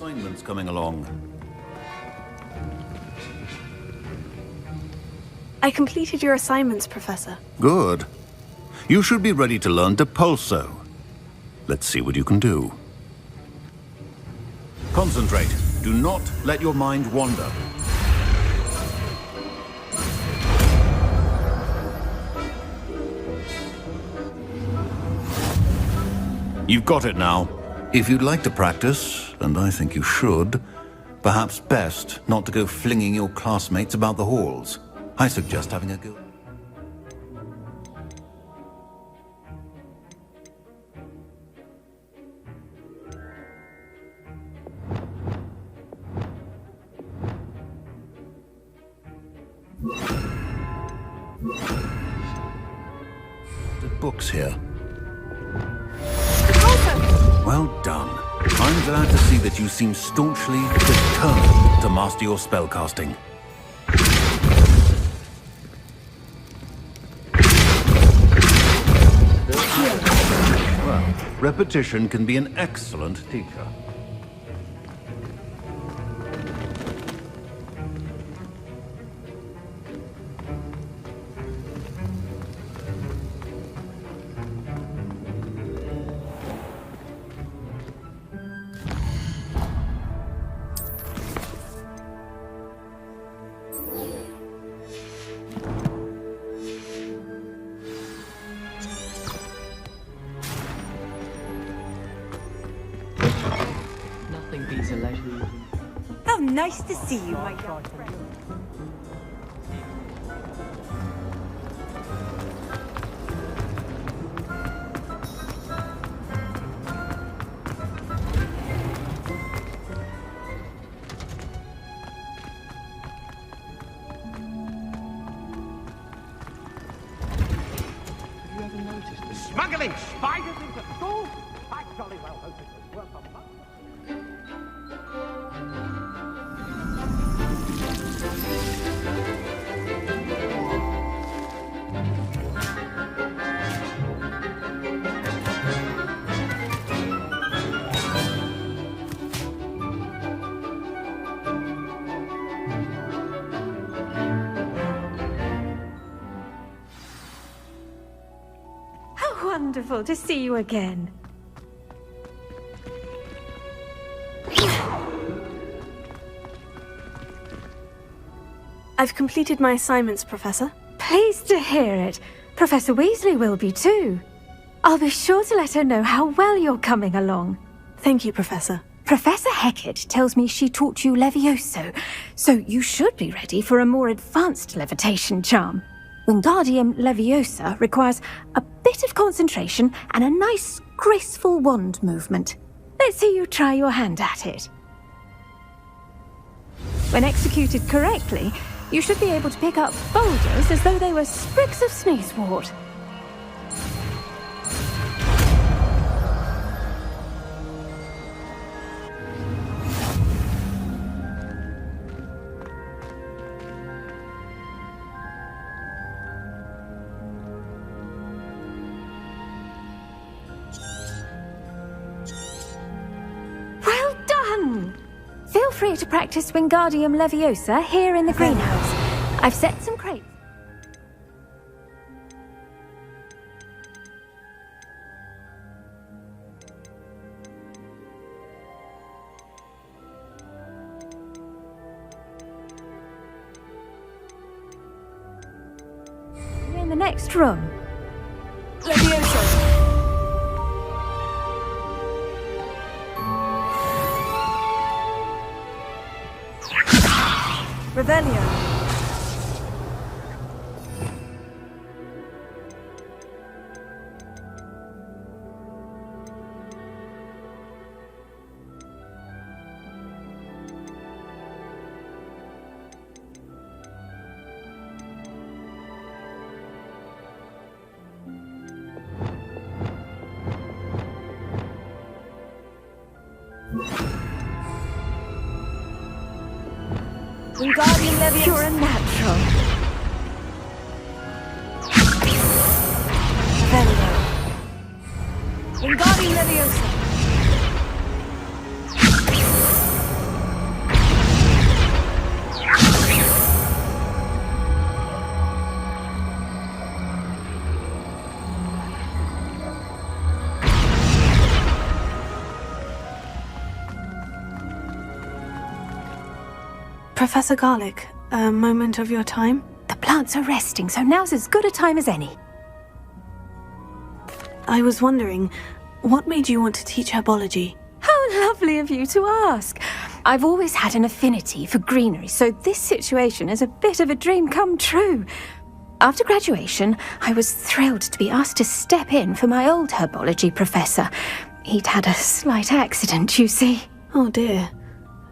Assignments coming along. I completed your assignments, Professor. Good. You should be ready to learn Depulso. Let's see what you can do. Concentrate. Do not let your mind wander. You've got it now. If you'd like to practice, and I think you should, perhaps best not to go flinging your classmates about the halls. I suggest having a go. The books here. Well done. I'm glad to see that you seem staunchly determined to master your spellcasting. Well, repetition can be an excellent teacher. How nice to see you, my young friend. Have you ever noticed the smuggling spiders into schools? I jolly well hope it was worth a month. How wonderful to see you again. I've completed my assignments, Professor. Pleased to hear it. Professor Weasley will be too. I'll be sure to let her know how well you're coming along. Thank you, Professor. Professor Hecat tells me she taught you Levioso, so you should be ready for a more advanced levitation charm. Wingardium Leviosa requires a bit of concentration and a nice, graceful wand movement. Let's see you try your hand at it. When executed correctly, you should be able to pick up boulders as though they were sprigs of sneezewort. Well done! Feel free to practice Wingardium Leviosa here in the greenhouse. I've set some crates. You're in the next room. Leviosa! Revelio. Wingardium Leviosa. You're a natural. Revelio. Wingardium Leviosa. Professor Garlick, a moment of your time? The plants are resting, so now's as good a time as any. I was wondering, what made you want to teach herbology? How lovely of you to ask. I've always had an affinity for greenery, so this situation is a bit of a dream come true. After graduation, I was thrilled to be asked to step in for my old herbology professor. He'd had a slight accident, you see. Oh dear.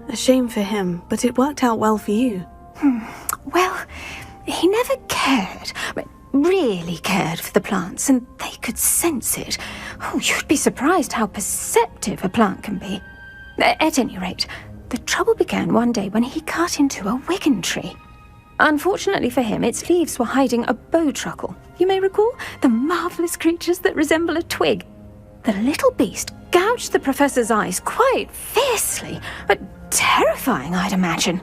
A shame for him, but it worked out well for you. Well, he never cared, really cared for the plants, and they could sense it. Oh, you'd be surprised how perceptive a plant can be. At any rate, the trouble began one day when he cut into a wigan tree. Unfortunately for him, its leaves were hiding a bowtruckle. You may recall the marvellous creatures that resemble a twig. The little beast gouged the professor's eyes quite fiercely. Terrifying, I'd imagine.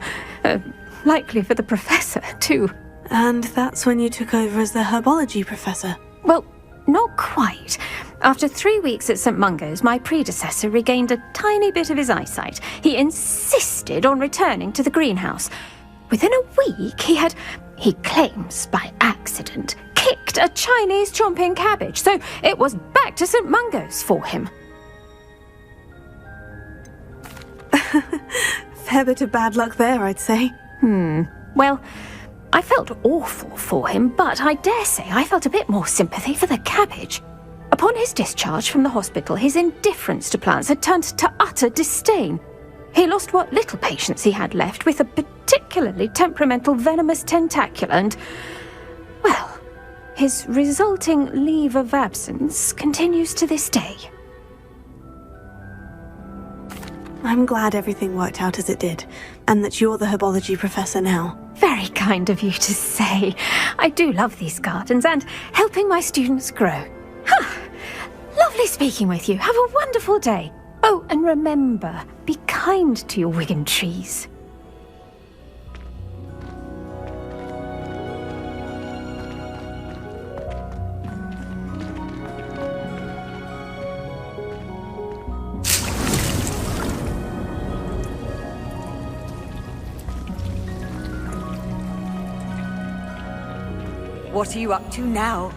Likely for the professor, too. And that's when you took over as the herbology professor? Well, not quite. After 3 weeks at St. Mungo's, my predecessor regained a tiny bit of his eyesight. He insisted on returning to the greenhouse. Within a week, he claims by accident, kicked a Chinese chomping cabbage, so it was back to St. Mungo's for him. Fair bit of bad luck there, I'd say. Well, I felt awful for him, but I dare say I felt a bit more sympathy for the cabbage. Upon his discharge from the hospital, his indifference to plants had turned to utter disdain. He lost what little patience he had left with a particularly temperamental venomous tentacula and, well, his resulting leave of absence continues to this day. I'm glad everything worked out as it did, and that you're the herbology professor now. Very kind of you to say. I do love these gardens and helping my students grow. Lovely speaking with you. Have a wonderful day. Oh, and remember, be kind to your wigan trees. What are you up to now?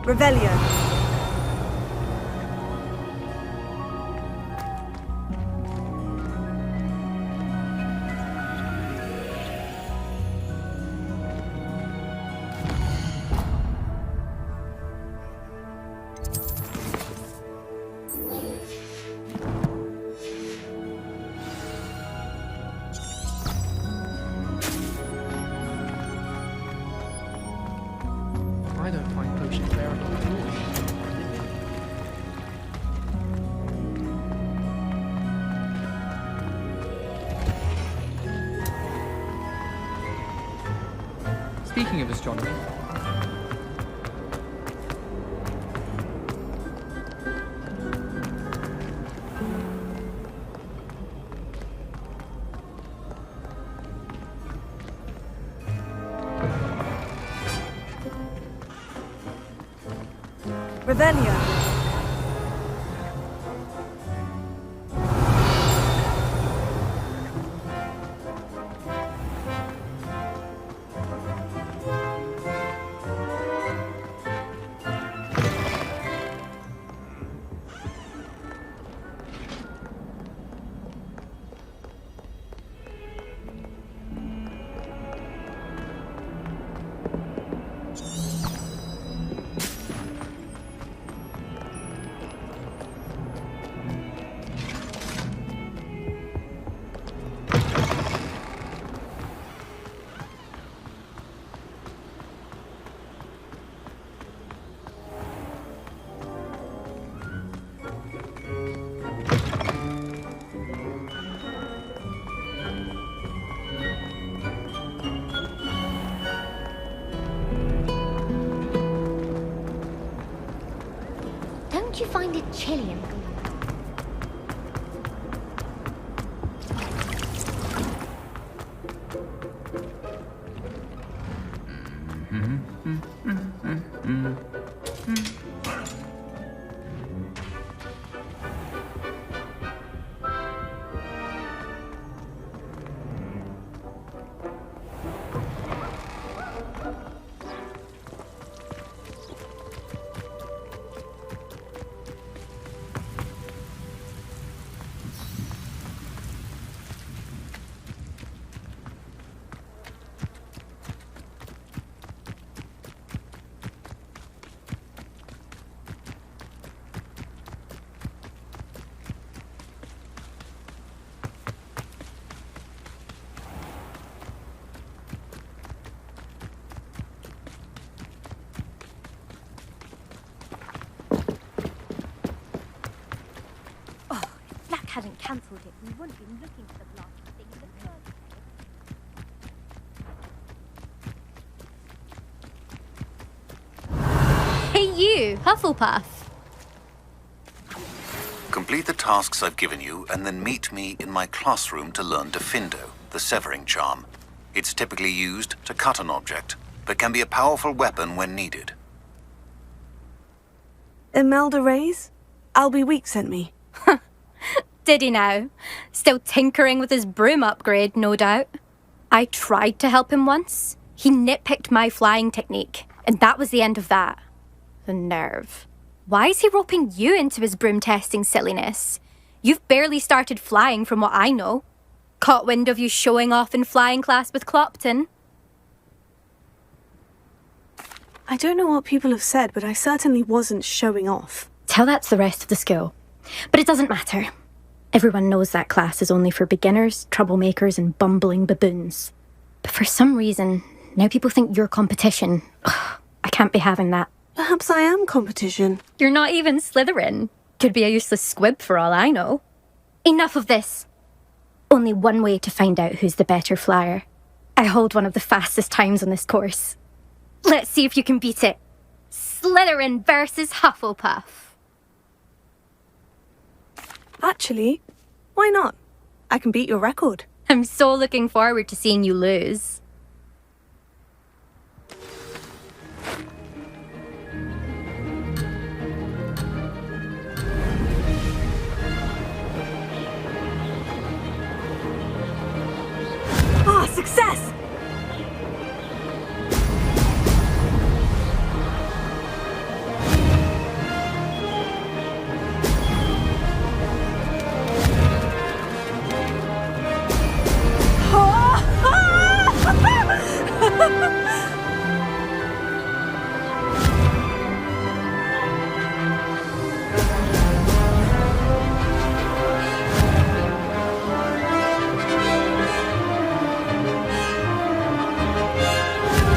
Revelio. I don't find potions very good at all. Speaking of astronomy, Revelio. Don't you find it chilly in the green? Hadn't cancelled it, we wouldn't be looking for the blasted thing in the first place. Hey you, Hufflepuff. Complete the tasks I've given you, and then meet me in my classroom to learn Diffindo, the severing charm. It's typically used to cut an object, but can be a powerful weapon when needed. Imelda Reyes? Albie Week sent me. Did he now? Still tinkering with his broom upgrade, no doubt. I tried to help him once. He nitpicked my flying technique, and that was the end of that. The nerve. Why is he roping you into his broom testing silliness? You've barely started flying from what I know. Caught wind of you showing off in flying class with Clopton. I don't know what people have said, but I certainly wasn't showing off. Tell that to the rest of the school. But it doesn't matter. Everyone knows that class is only for beginners, troublemakers, and bumbling baboons. But for some reason, now people think you're competition. Ugh, I can't be having that. Perhaps I am competition. You're not even Slytherin. Could be a useless squib for all I know. Enough of this. Only one way to find out who's the better flyer. I hold one of the fastest times on this course. Let's see if you can beat it. Slytherin versus Hufflepuff. Actually, why not? I can beat your record. I'm so looking forward to seeing you lose. Ah, success!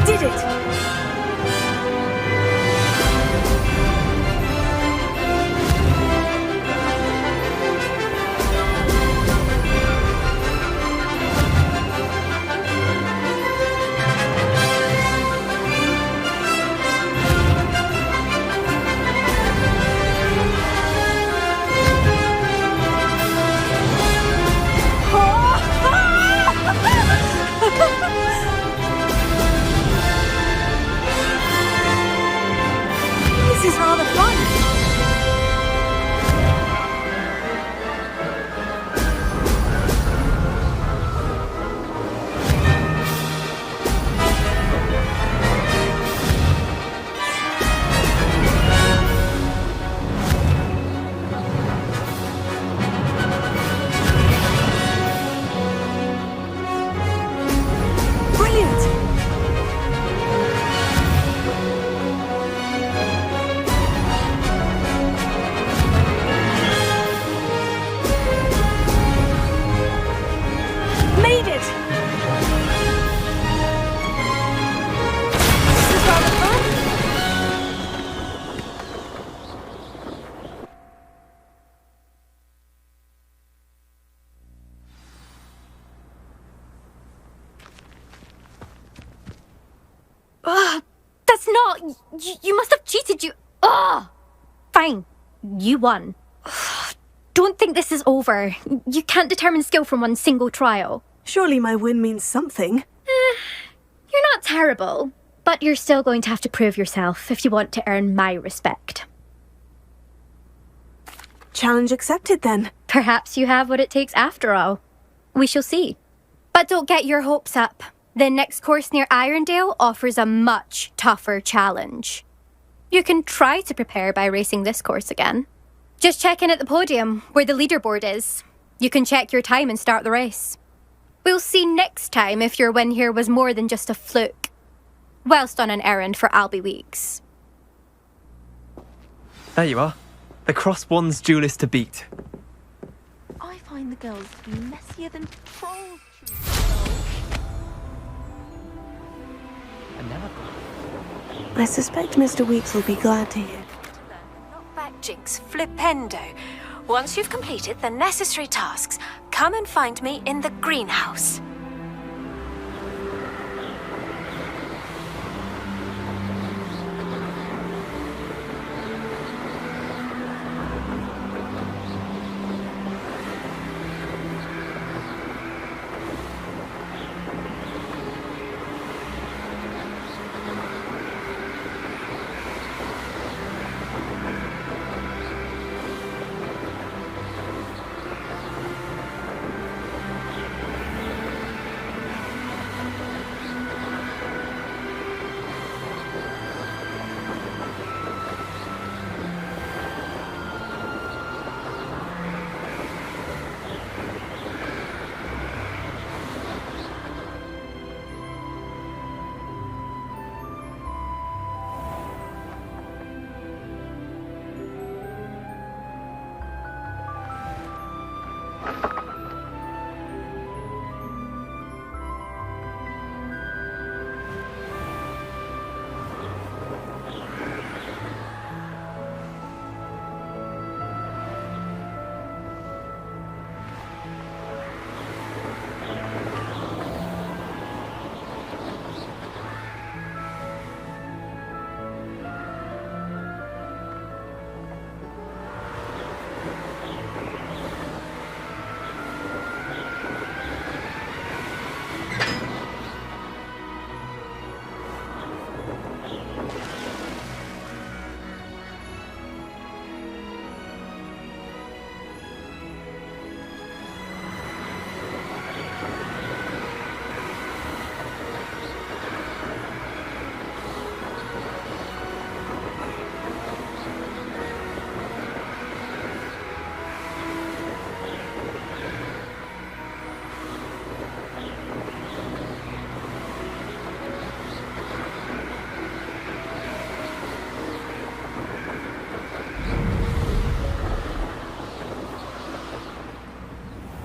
Did it! This is rather fun. Brilliant! Made it! This is rather fun. Ugh, that's not... You must have cheated, you... Ugh! Fine. You won. Don't think this is over. You can't determine skill from one single trial. Surely my win means something. You're not terrible, but you're still going to have to prove yourself if you want to earn my respect. Challenge accepted, then. Perhaps you have what it takes after all. We shall see. But don't get your hopes up. The next course near Irondale offers a much tougher challenge. You can try to prepare by racing this course again. Just check in at the podium, where the leaderboard is. You can check your time and start the race. We'll see next time if your win here was more than just a fluke, whilst on an errand for Albie Weeks. There you are. The Cross One's duelist to beat. I find the girls to be messier than trolls. I never thought. I suspect Mr. Weeks will be glad to hear. Knockback Jinx Flipendo. Once you've completed the necessary tasks, come and find me in the greenhouse.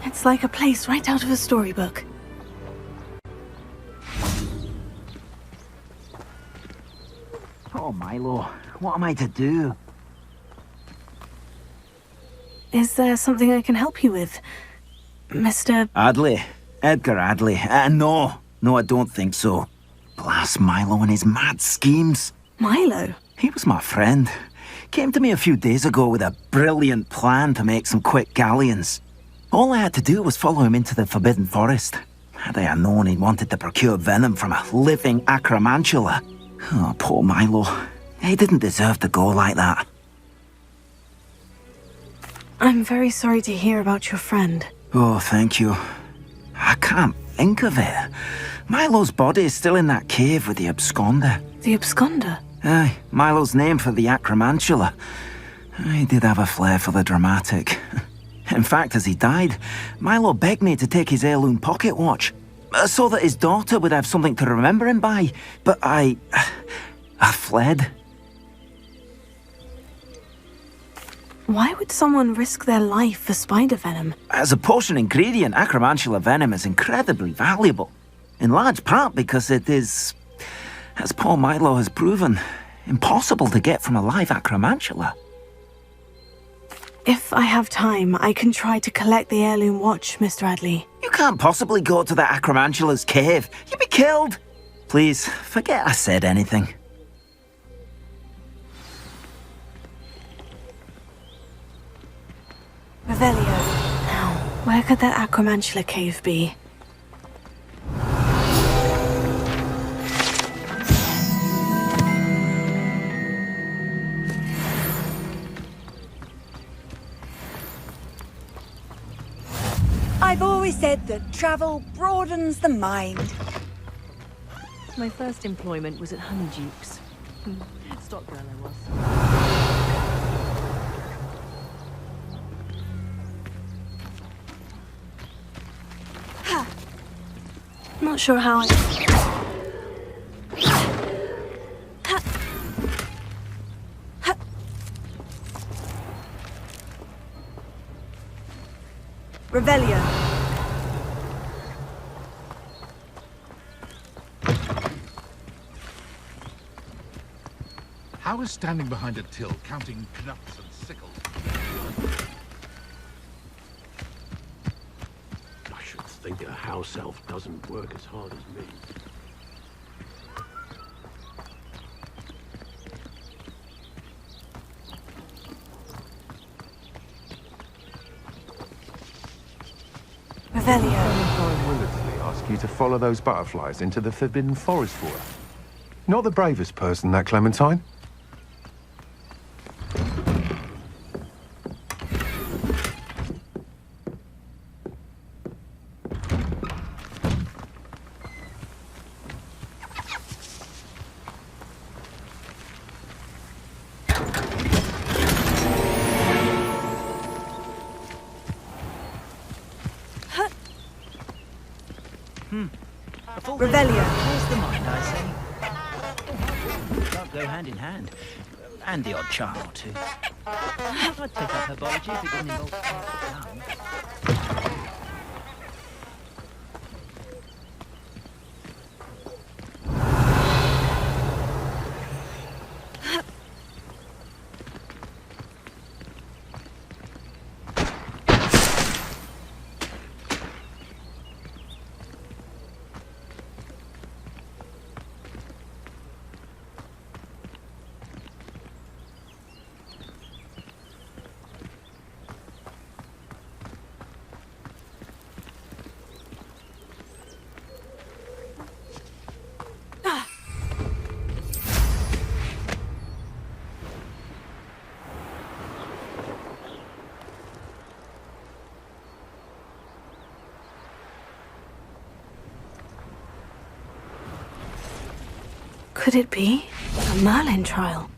It's like a place right out of a storybook. Oh, Milo, what am I to do? Is there something I can help you with, Mr. Adley. Edgar Adley. No, I don't think so. Blast Milo and his mad schemes. Milo? He was my friend. Came to me a few days ago with a brilliant plan to make some quick galleons. All I had to do was follow him into the Forbidden Forest. Had I known he wanted to procure venom from a living acromantula. Oh, poor Milo. He didn't deserve to go like that. I'm very sorry to hear about your friend. Oh, thank you. I can't think of it. Milo's body is still in that cave with the absconder. The absconder? Aye, Milo's name for the acromantula. He did have a flair for the dramatic. In fact, as he died, Milo begged me to take his heirloom pocket watch, so that his daughter would have something to remember him by. But I fled. Why would someone risk their life for spider venom? As a potion ingredient, acromantula venom is incredibly valuable. In large part because it is, as poor Milo has proven, impossible to get from a live acromantula. If I have time, I can try to collect the heirloom watch, Mr. Adley. You can't possibly go to the acromantula's cave. You'd be killed. Please, forget I said anything. Revelio. Now, where could that Acromantula cave be? I've always said that travel broadens the mind. My first employment was at Honeyduke's. Stock girl I was. Not sure how I... Revelio. How is standing behind a till counting knucks and sickles? I should think a house elf doesn't work as hard as me. Revelio. Valentine Willardsley asked you to follow those butterflies into the Forbidden Forest for her. Not the bravest person, that Clementine. Revelio. Where's the mind, I say? Can't go hand in hand. And the odd charm or two. I'd pick up herbology if it didn't involve down. Could it be a Merlin trial?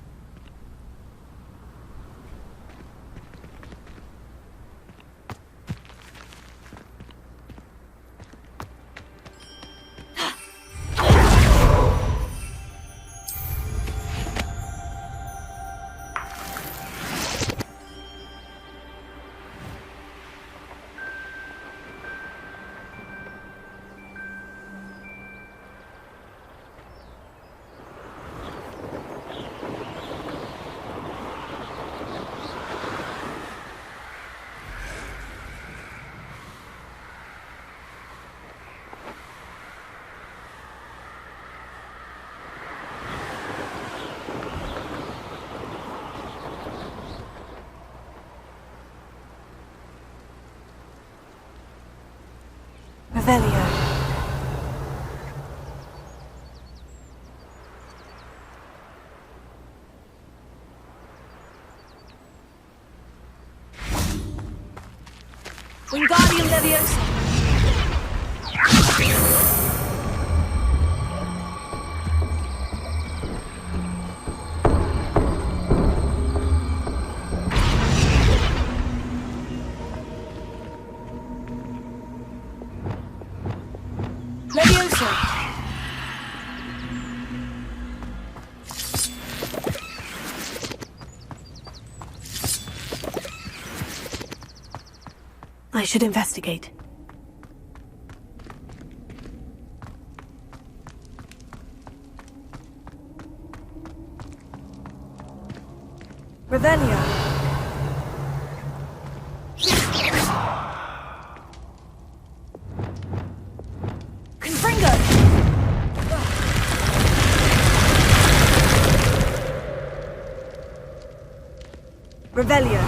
Revelio. Wingardium Leviosa. Leviosa. I should investigate. Revelio. Confringo. Revelio.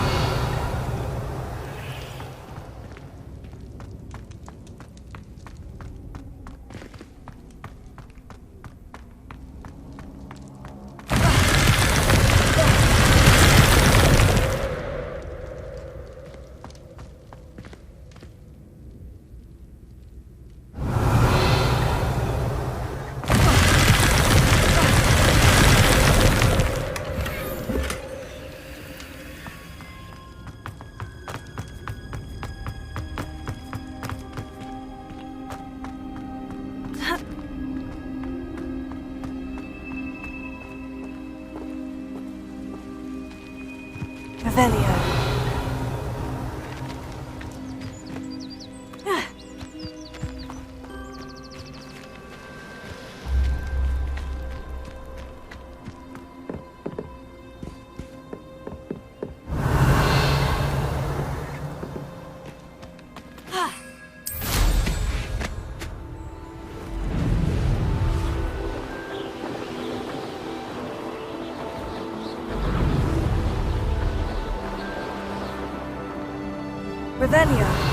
Revelio. Revelio.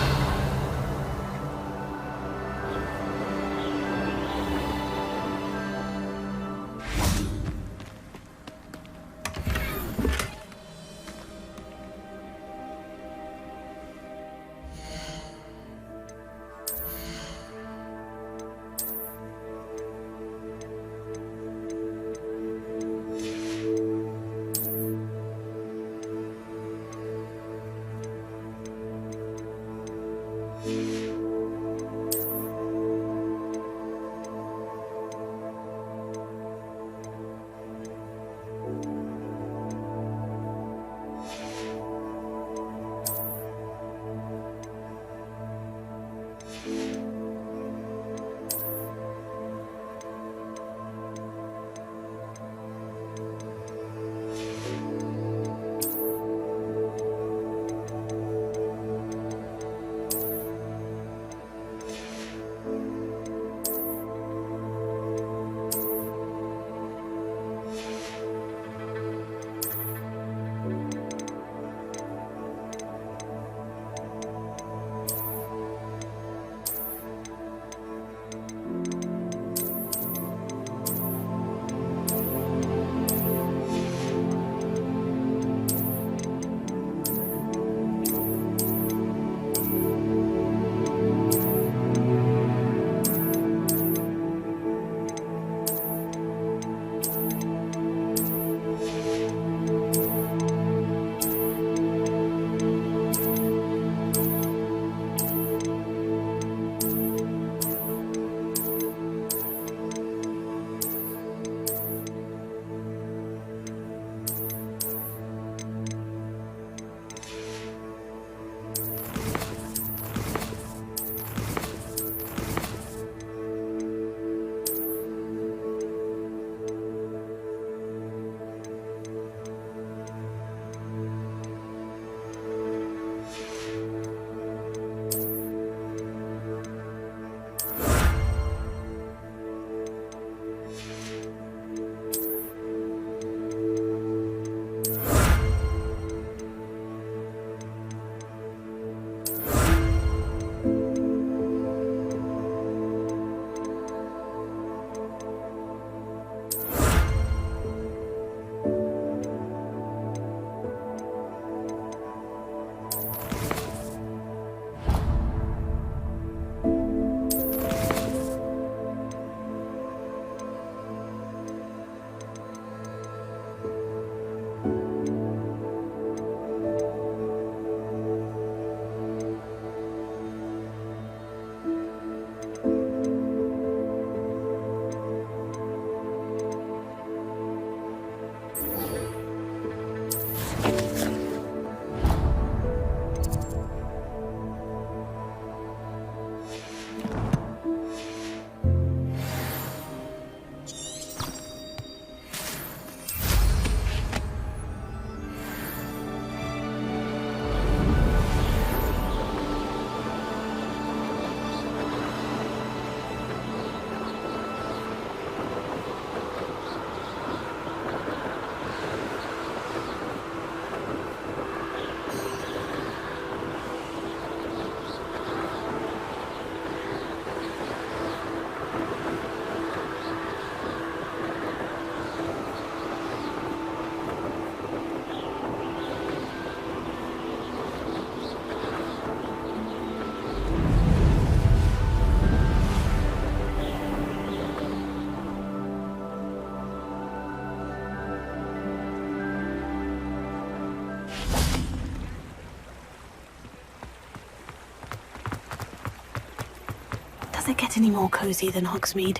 Does it get any more cozy than Hogsmeade?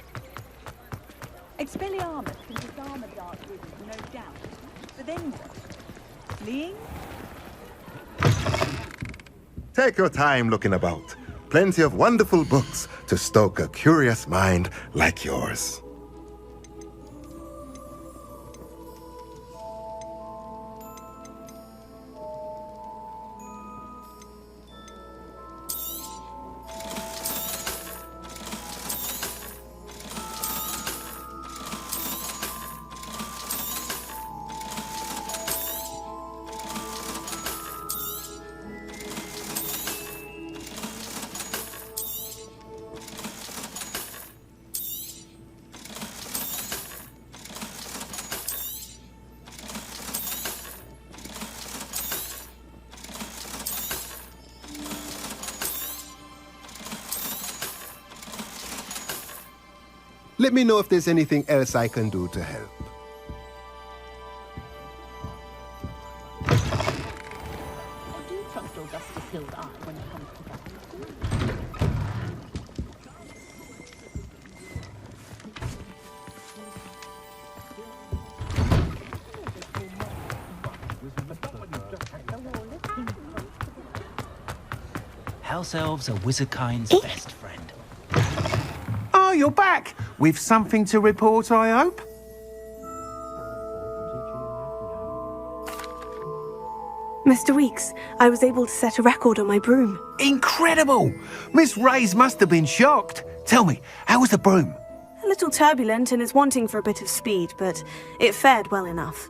Expelliarmus can disarm a dark wizard, no doubt. But then what? Fleeing? Take your time looking about. Plenty of wonderful books to stoke a curious mind like yours. Let me know if there's anything else I can do to help. I do trust Augustus Hill's eye when it comes to that. House elves are wizardkind's best friend. Oh, you're back! With something to report, I hope? Mr. Weeks, I was able to set a record on my broom. Incredible! Miss Ray's must have been shocked. Tell me, how was the broom? A little turbulent and is wanting for a bit of speed, but it fared well enough.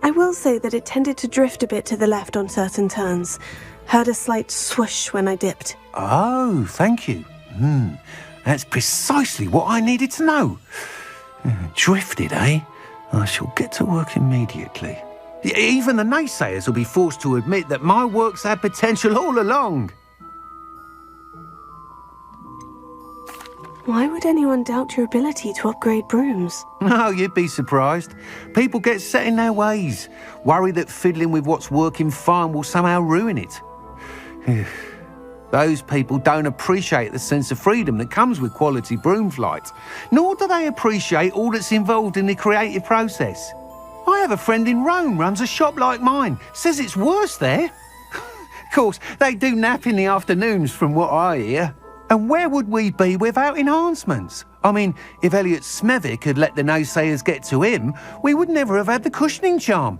I will say that it tended to drift a bit to the left on certain turns. Heard a slight swoosh when I dipped. Oh, thank you. That's precisely what I needed to know. Drifted, eh? I shall get to work immediately. Even the naysayers will be forced to admit that my work's had potential all along. Why would anyone doubt your ability to upgrade brooms? No, you'd be surprised. People get set in their ways, worry that fiddling with what's working fine will somehow ruin it. Those people don't appreciate the sense of freedom that comes with quality broom flight, nor do they appreciate all that's involved in the creative process. I have a friend in Rome runs a shop like mine, says it's worse there. Of course, they do nap in the afternoons from what I hear. And where would we be without enhancements? I mean, if Elliot Smethwick had let the naysayers get to him, we would never have had the cushioning charm.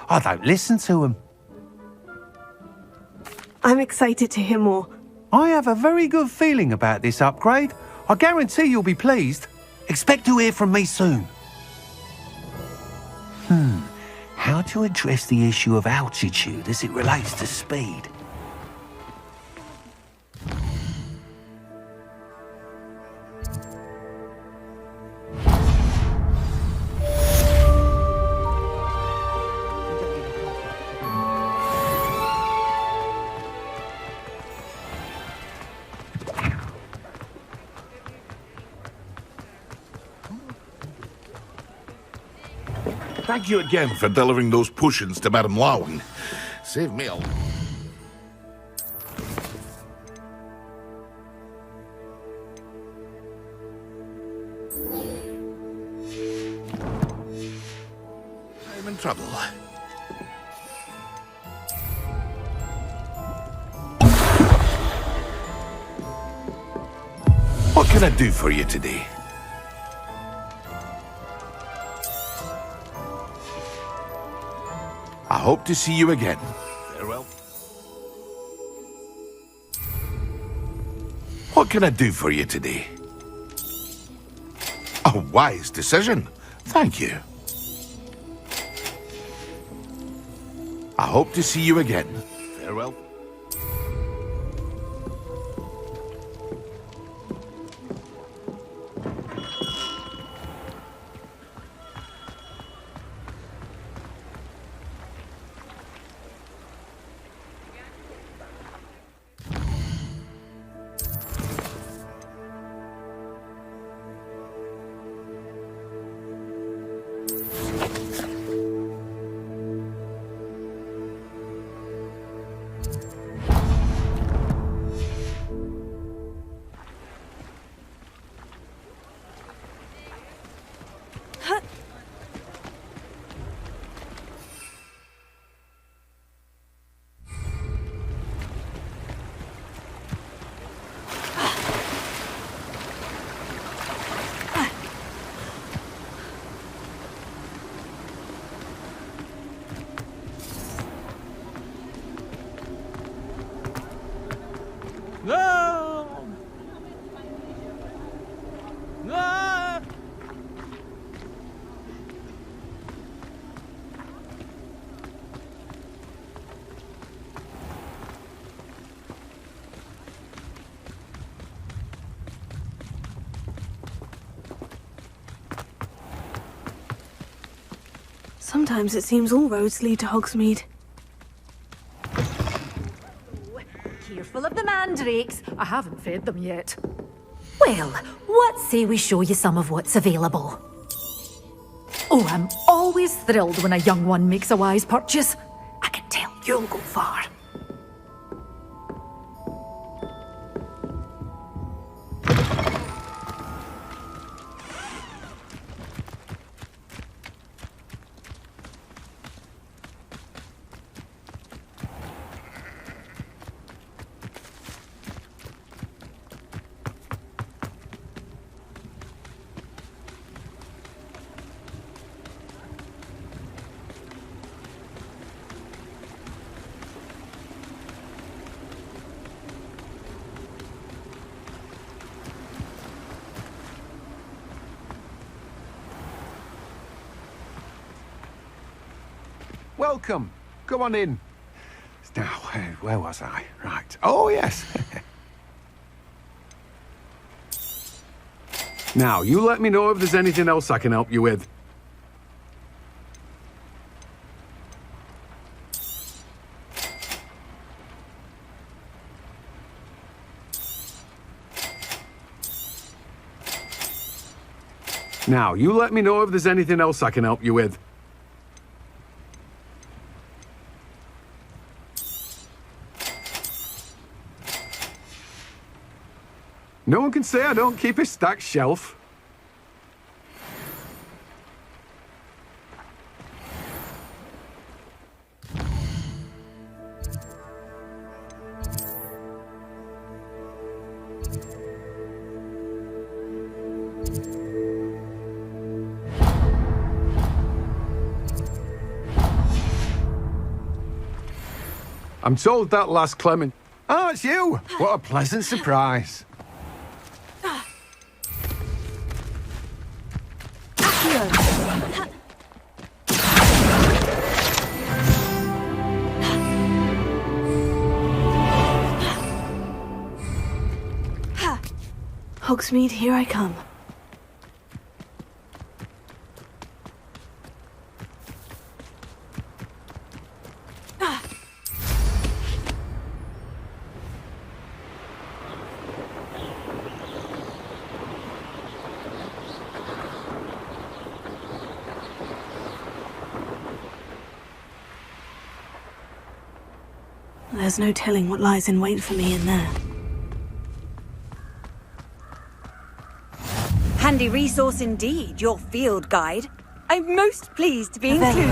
I don't listen to them. I'm excited to hear more. I have a very good feeling about this upgrade. I guarantee you'll be pleased. Expect to hear from me soon. How to address the issue of altitude as it relates to speed? Thank you again for delivering those potions to Madame Lowen. Save me a... I'm in trouble. What can I do for you today? I hope to see you again. Farewell. What can I do for you today? A wise decision. Thank you. I hope to see you again. Farewell. Sometimes it seems all roads lead to Hogsmeade. Careful of the mandrakes. I haven't fed them yet. Well, what say we show you some of what's available? Oh, I'm always thrilled when a young one makes a wise purchase. I can tell you'll go far. Welcome. Go on in. Now, where was I? Right. Oh, yes. Now, you let me know if there's anything else I can help you with. Now, you let me know if there's anything else I can help you with. No one can say I don't keep a stacked shelf. I'm told that last Clement... Oh, it's you! What a pleasant surprise. Hogsmeade, here I come. There's no telling what lies in wait for me in there. Handy resource indeed, your field guide. I'm most pleased to be included.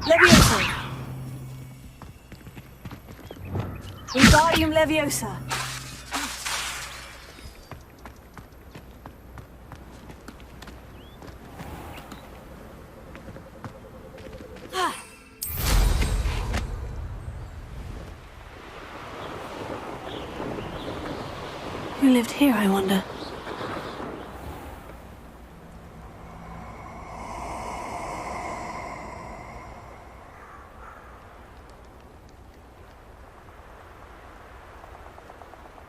Leviosa! Wingardium Leviosa! Who lived here, I wonder?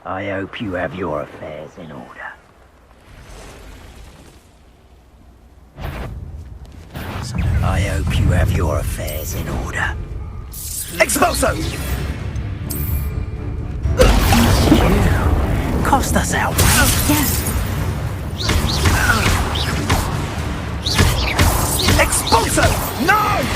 I hope you have your affairs in order. I hope you have your affairs in order. Expulso! Cost us out. Yes. Expulso! No!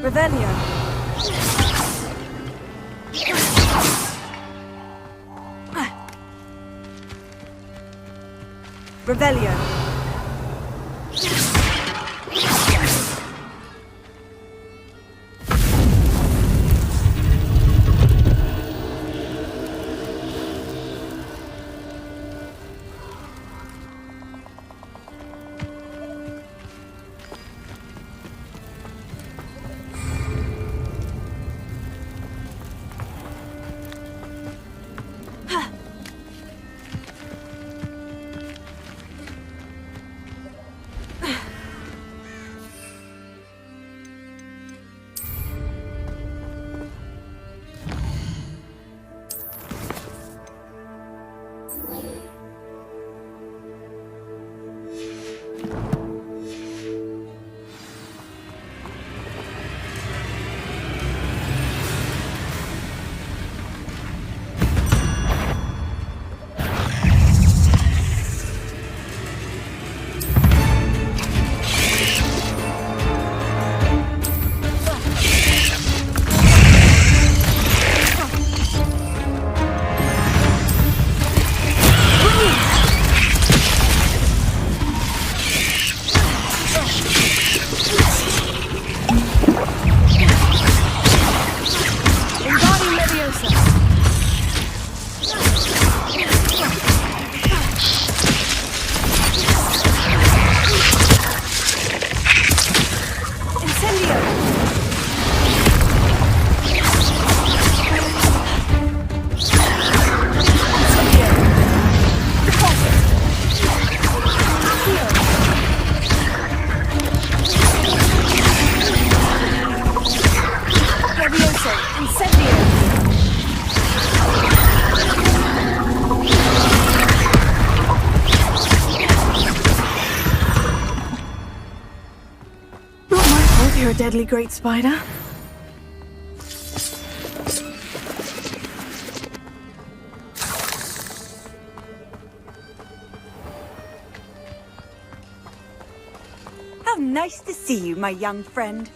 Revelio. Revelio. deadly great spider? How nice to see you, my young friend.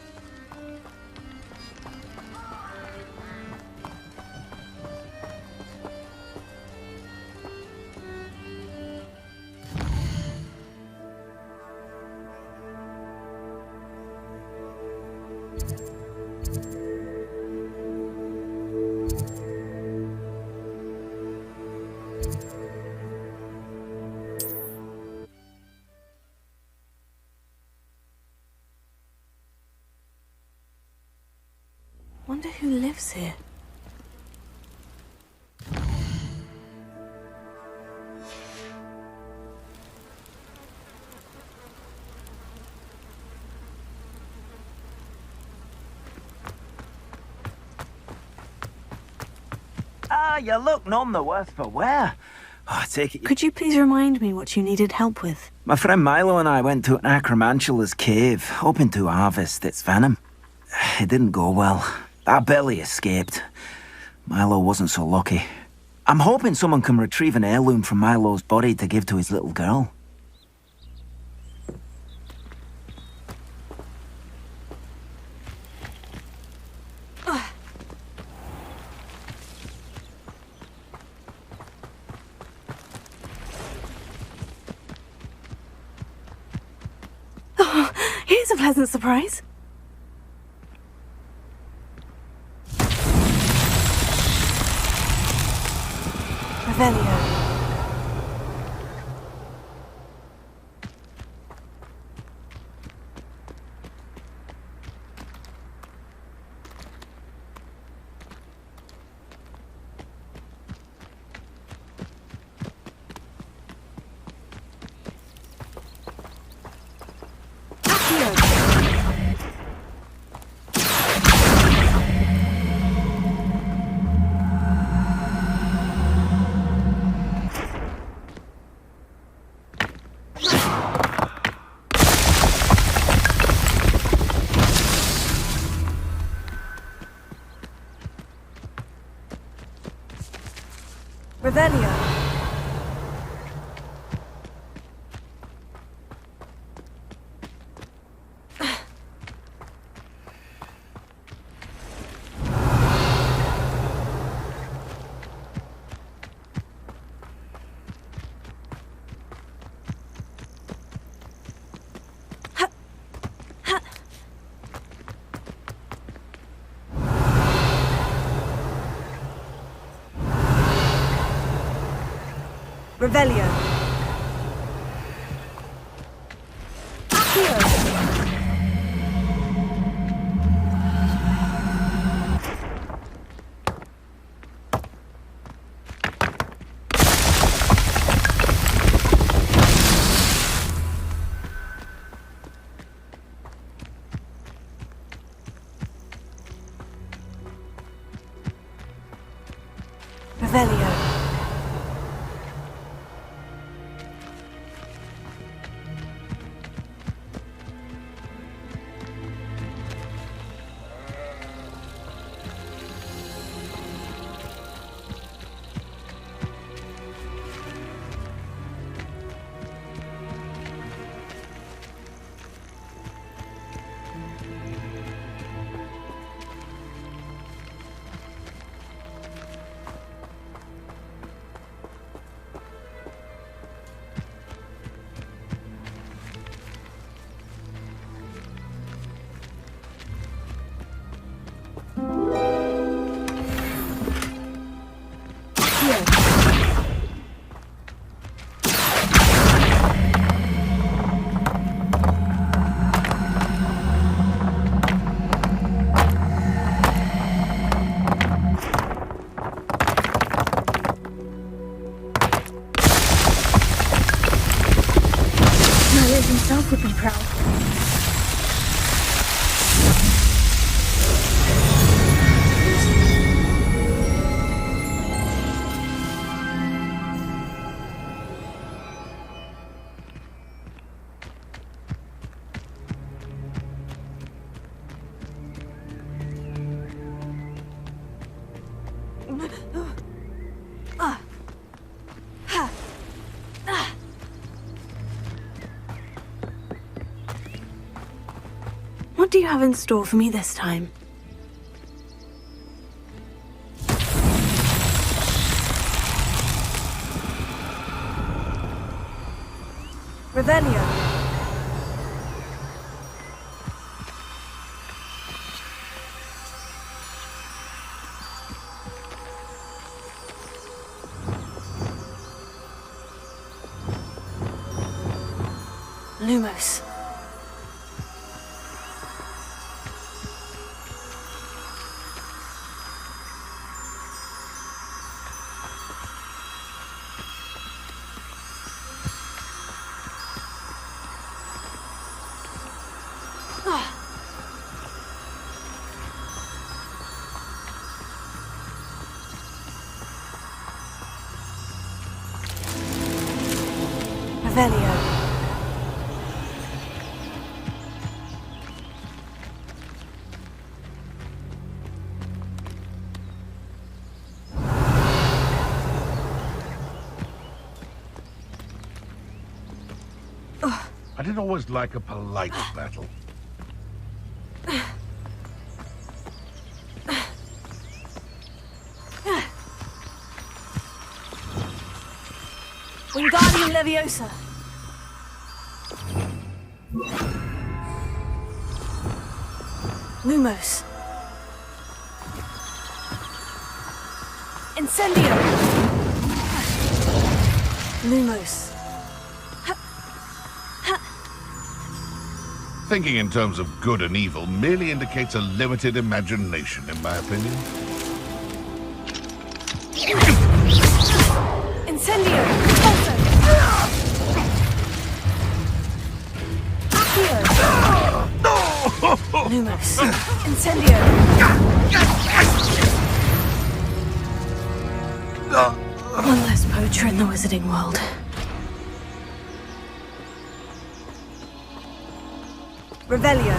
Wonder who lives here. Ah, you look none the worse for wear. Oh, I take it. Could you please remind me what you needed help with? My friend Milo and I went to an acromantula's cave, hoping to harvest its venom. It didn't go well. I barely escaped. Milo wasn't so lucky. I'm hoping someone can retrieve an heirloom from Milo's body to give to his little girl. Oh, here's a pleasant surprise. Revelio. Revelio. Revelio. Accio. Revelio. Himself would be proud. do you have in store for me this time? Revelio. Lumos. Revelio. I didn't always like a polite battle. Wingardium Leviosa. Lumos. Incendio. Lumos. Thinking in terms of good and evil merely indicates a limited imagination, in my opinion. Incendio. Pulso. Accio. Lumos. Incendio. One less poacher in the wizarding world. Revelio.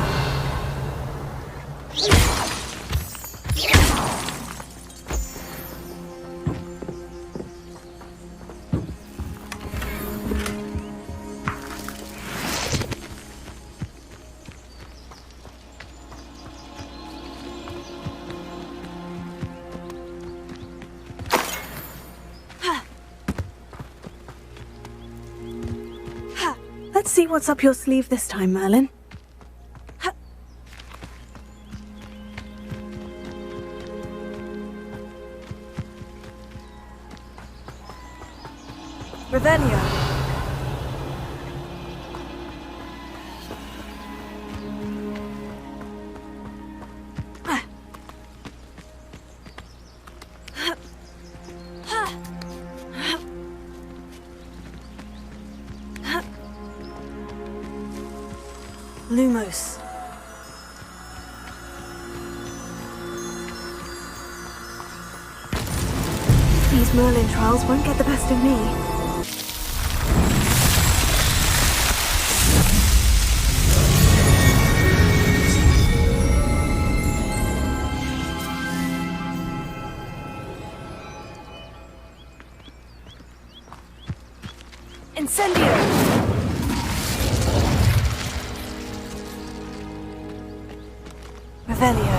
Let's see what's up your sleeve this time, Merlin. Revelio. Lumos. These Merlin trials won't get the best of me. Incendio! Revelio.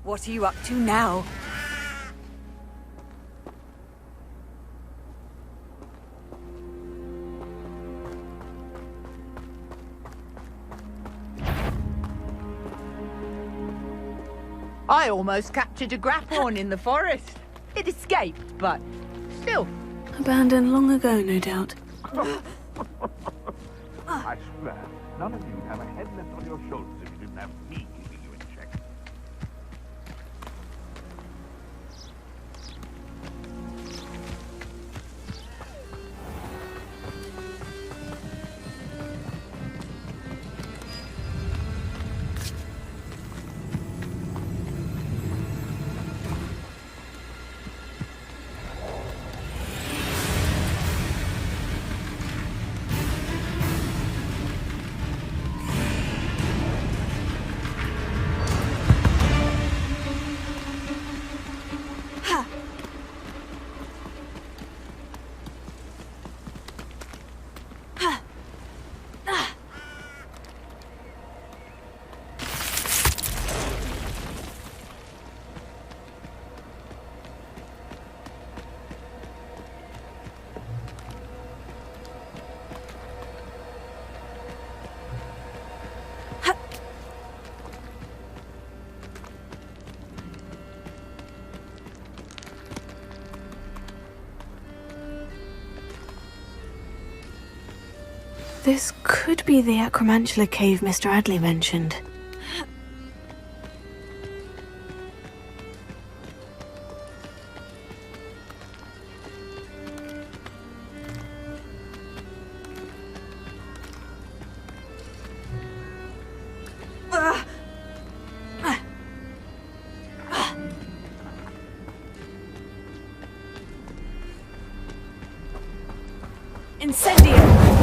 What are you up to now? I almost captured a grapphorn in the forest. It escaped, but still. Abandoned long ago, no doubt. I swear, None of you have a head left on your shoulders if you didn't have me keeping you in check. This could be the Acromantula cave Mr. Adley mentioned. Incendio!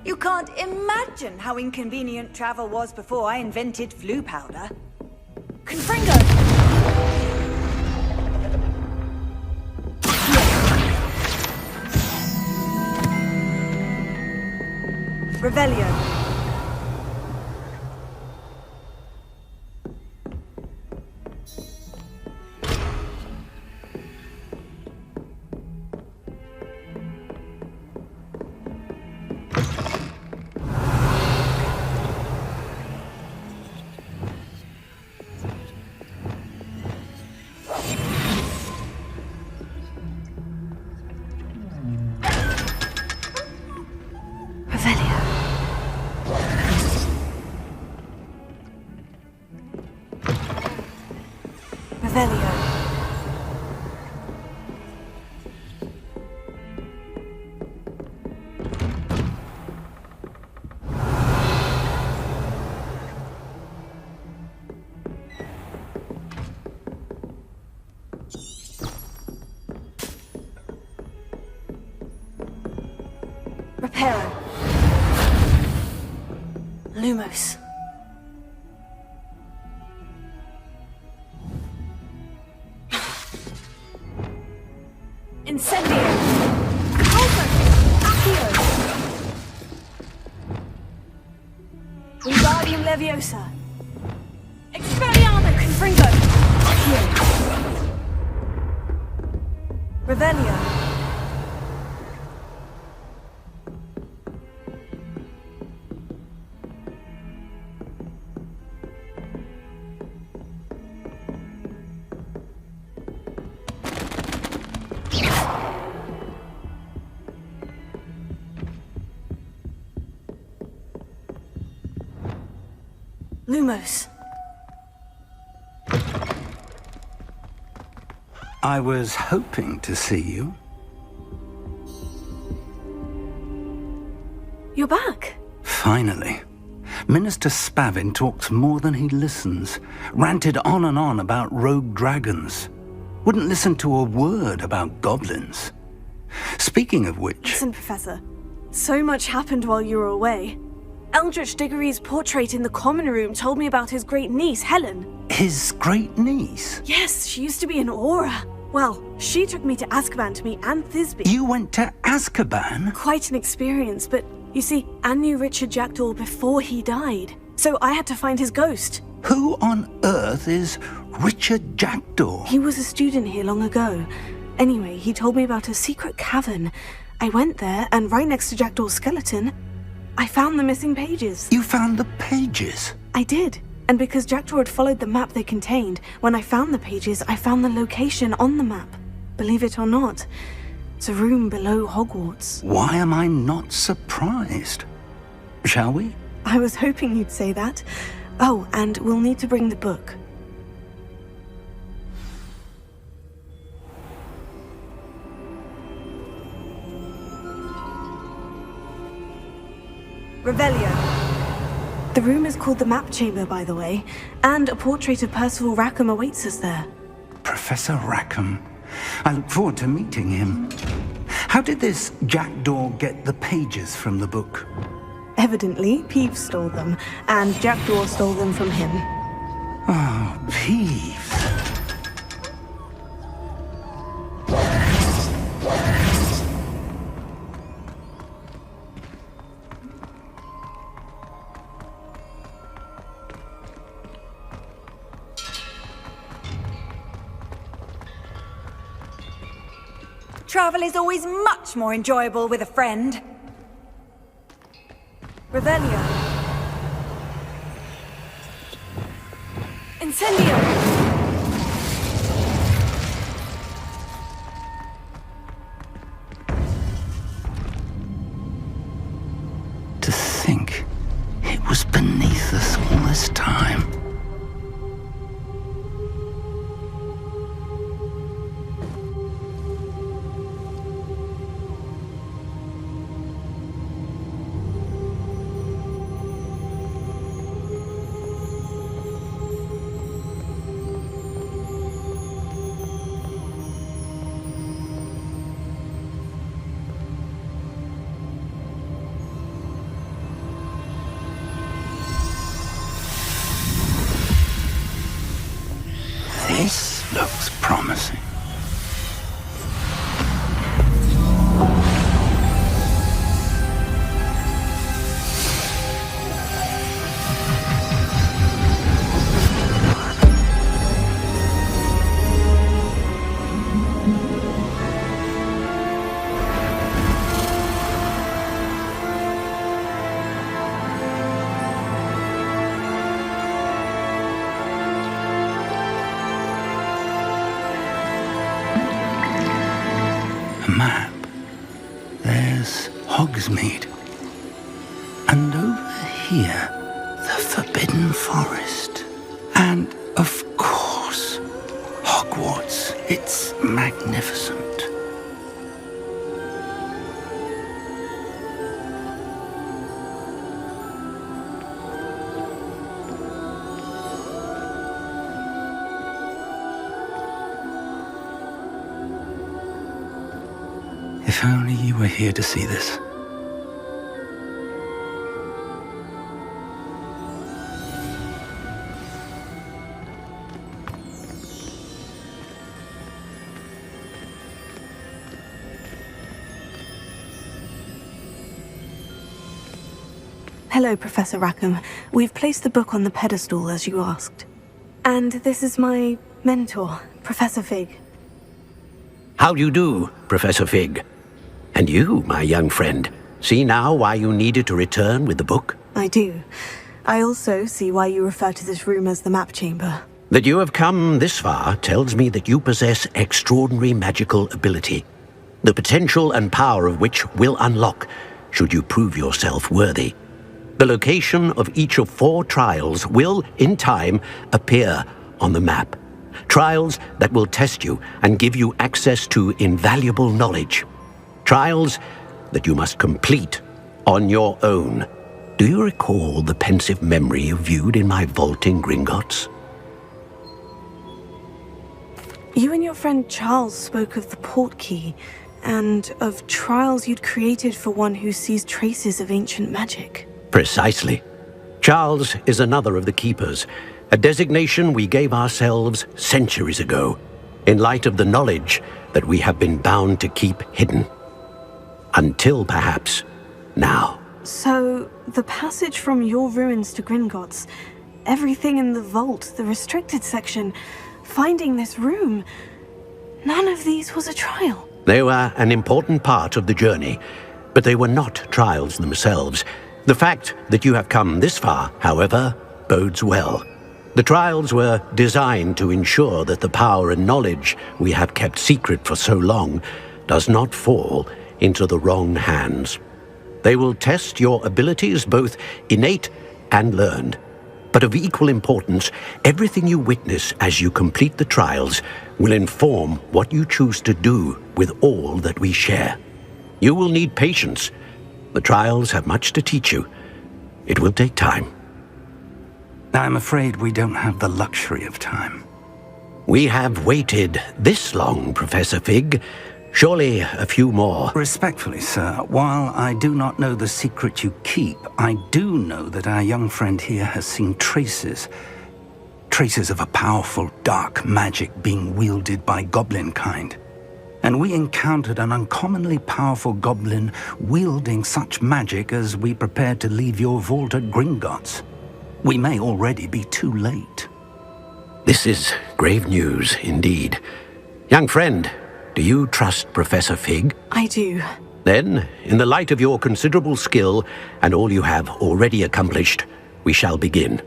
You can't imagine how inconvenient travel was before I invented flu powder. Confringo! Revelio. Revelio. Reparo. Lumos. Incendio. Culpus. Accio. Wingardium Leviosa. Expelliarmus. Confringo. Accio. Revelio. Lumos. I was hoping to see you. You're back. Finally. Minister Spavin talks more than he listens. Ranted on and on about rogue dragons. Wouldn't listen to a word about goblins. Speaking of which... Listen, Professor. So much happened while you were away. Eldritch Diggory's portrait in the common room told me about his great niece, Helen. His great niece? Yes, she used to be an Aura. Well, she took me to Azkaban to meet Anne Thisbe. You went to Azkaban? Quite an experience, but you see, Anne knew Richard Jackdaw before he died. So I had to find his ghost. Who on earth is Richard Jackdaw? He was a student here long ago. Anyway, he told me about a secret cavern. I went there, and right next to Jackdaw's skeleton, I found the missing pages. You found the pages? I did. And because Jackdaw had followed the map they contained, when I found the pages, I found the location on the map. Believe it or not, it's a room below Hogwarts. Why am I not surprised? Shall we? I was hoping you'd say that. Oh, and we'll need to bring the book. Revelio. The room is called the Map Chamber, by the way, and a portrait of Percival Rackham awaits us there. Professor Rackham. I look forward to meeting him. How did this Jackdaw get the pages from the book? Evidently, Peeves stole them, and Jackdaw stole them from him. Oh, Peeves. Travel is always much more enjoyable with a friend. Revelio. Incendio. To think it was beneath us all this time. This looks promising. Map. There's Hogsmeade. And over here, the Forbidden Forest. And, of course, Hogwarts. It's magnificent. If only you were here to see this. Hello, Professor Rackham. We've placed the book on the pedestal as you asked. And this is my mentor, Professor Fig. How do you do, Professor Fig? And you, my young friend, see now why you needed to return with the book? I do. I also see why you refer to this room as the map chamber. That you have come this far tells me that you possess extraordinary magical ability, the potential and power of which will unlock should you prove yourself worthy. The location of each of 4 trials will, in time, appear on the map. Trials that will test you and give you access to invaluable knowledge. Trials that you must complete on your own. Do you recall the pensive memory you viewed in my vault in Gringotts? You and your friend Charles spoke of the portkey, and of trials you'd created for one who sees traces of ancient magic. Precisely. Charles is another of the Keepers, a designation we gave ourselves centuries ago, in light of the knowledge that we have been bound to keep hidden. Until, perhaps, now. So, the passage from your ruins to Gringotts, everything in the vault, the restricted section, finding this room, none of these was a trial. They were an important part of the journey, but they were not trials themselves. The fact that you have come this far, however, bodes well. The trials were designed to ensure that the power and knowledge we have kept secret for so long does not fall into the wrong hands. They will test your abilities, both innate and learned. But of equal importance, everything you witness as you complete the trials will inform what you choose to do with all that we share. You will need patience. The trials have much to teach you. It will take time. I'm afraid we don't have the luxury of time. We have waited this long, Professor Fig. Surely a few more. Respectfully, sir, while I do not know the secret you keep, I do know that our young friend here has seen traces of a powerful dark magic being wielded by goblin kind. And we encountered an uncommonly powerful goblin wielding such magic as we prepared to leave your vault at Gringotts. We may already be too late. This is grave news indeed. Young friend, do you trust Professor Fig? I do. Then, in the light of your considerable skill and all you have already accomplished, we shall begin.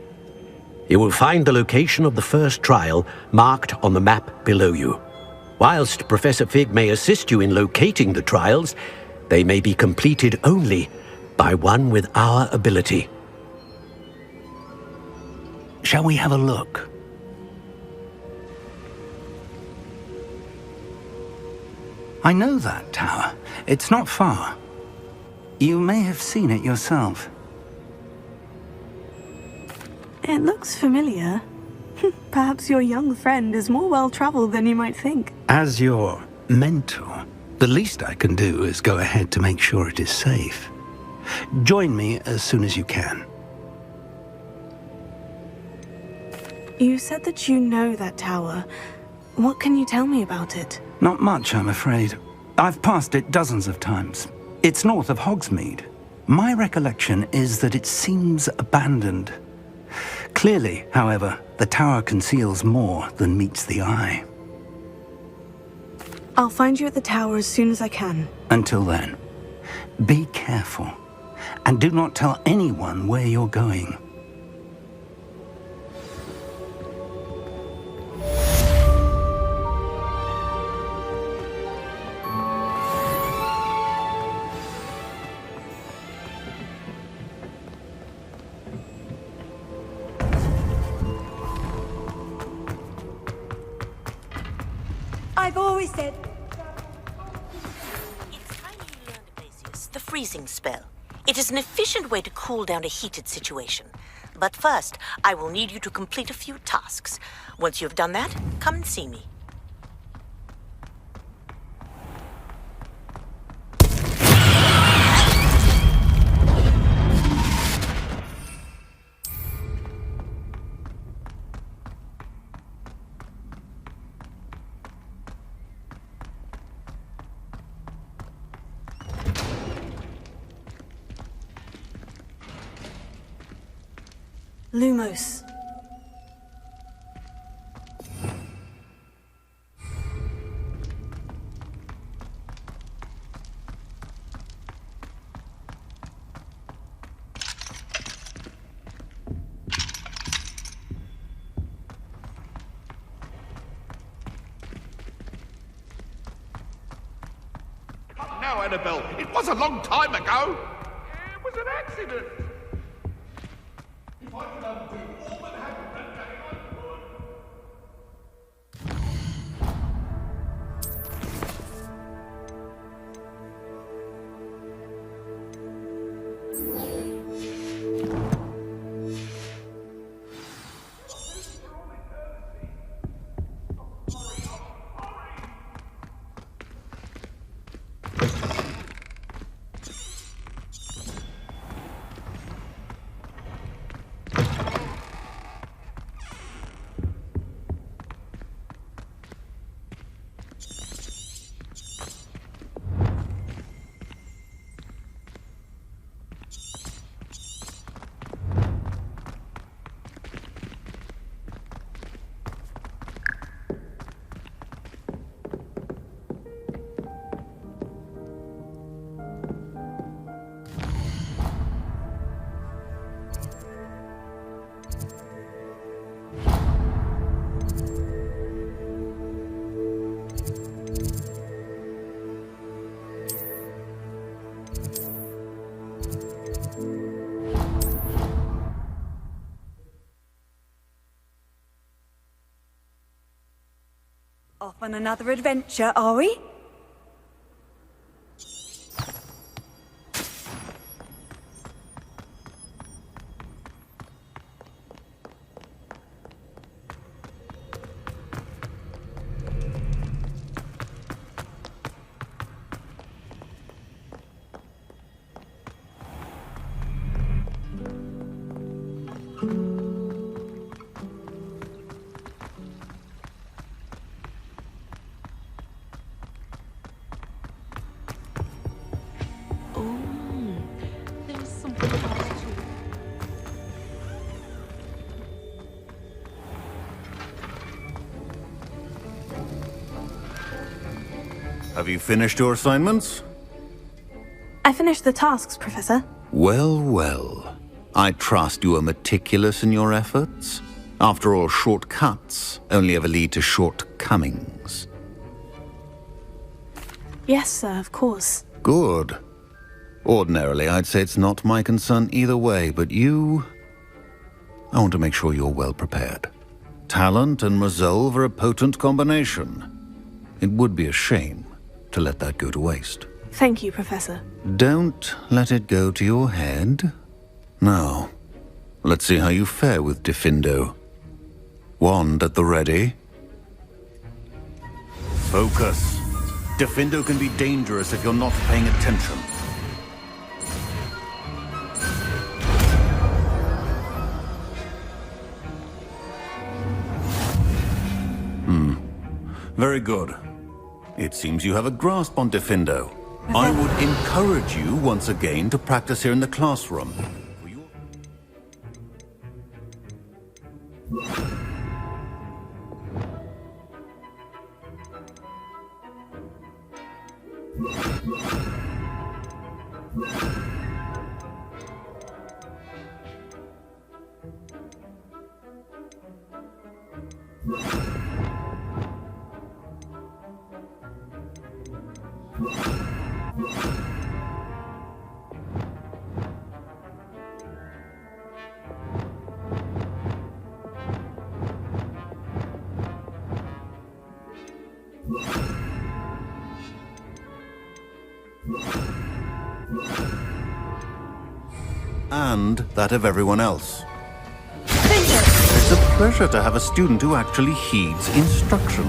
You will find the location of the first trial marked on the map below you. Whilst Professor Fig may assist you in locating the trials, they may be completed only by one with our ability. Shall we have a look? I know that tower. It's not far. You may have seen it yourself. It looks familiar. Perhaps your young friend is more well-traveled than you might think. As your mentor, the least I can do is go ahead to make sure it is safe. Join me as soon as you can. You said that you know that tower. What can you tell me about it? Not much, I'm afraid. I've passed it dozens of times. It's north of Hogsmeade. My recollection is that it seems abandoned. Clearly, however, the tower conceals more than meets the eye. I'll find you at the tower as soon as I can. Until then, be careful, and do not tell anyone where you're going. I said. It's time you learned, Ablasius, the freezing spell. It is an efficient way to cool down a heated situation. But first, I will need you to complete a few tasks. Once you have done that, come and see me. Lumos. Come now, Annabelle. It was a long time ago. It was an accident. If I could undo all that happened that day, I would. Off on another adventure, are we? Have you finished your assignments? I finished the tasks, Professor. Well, well. I trust you are meticulous in your efforts. After all, shortcuts only ever lead to shortcomings. Yes, sir, of course. Good. Ordinarily, I'd say it's not my concern either way, but you... I want to make sure you're well prepared. Talent and resolve are a potent combination. It would be a shame to let that go to waste. Thank you, Professor. Don't let it go to your head. Now, let's see how you fare with Diffindo. Wand at the ready. Focus. Diffindo can be dangerous if you're not paying attention. Very good. It seems you have a grasp on Diffindo. I would encourage you once again to practice here in the classroom. and that of everyone else. It's a pleasure to have a student who actually heeds instruction.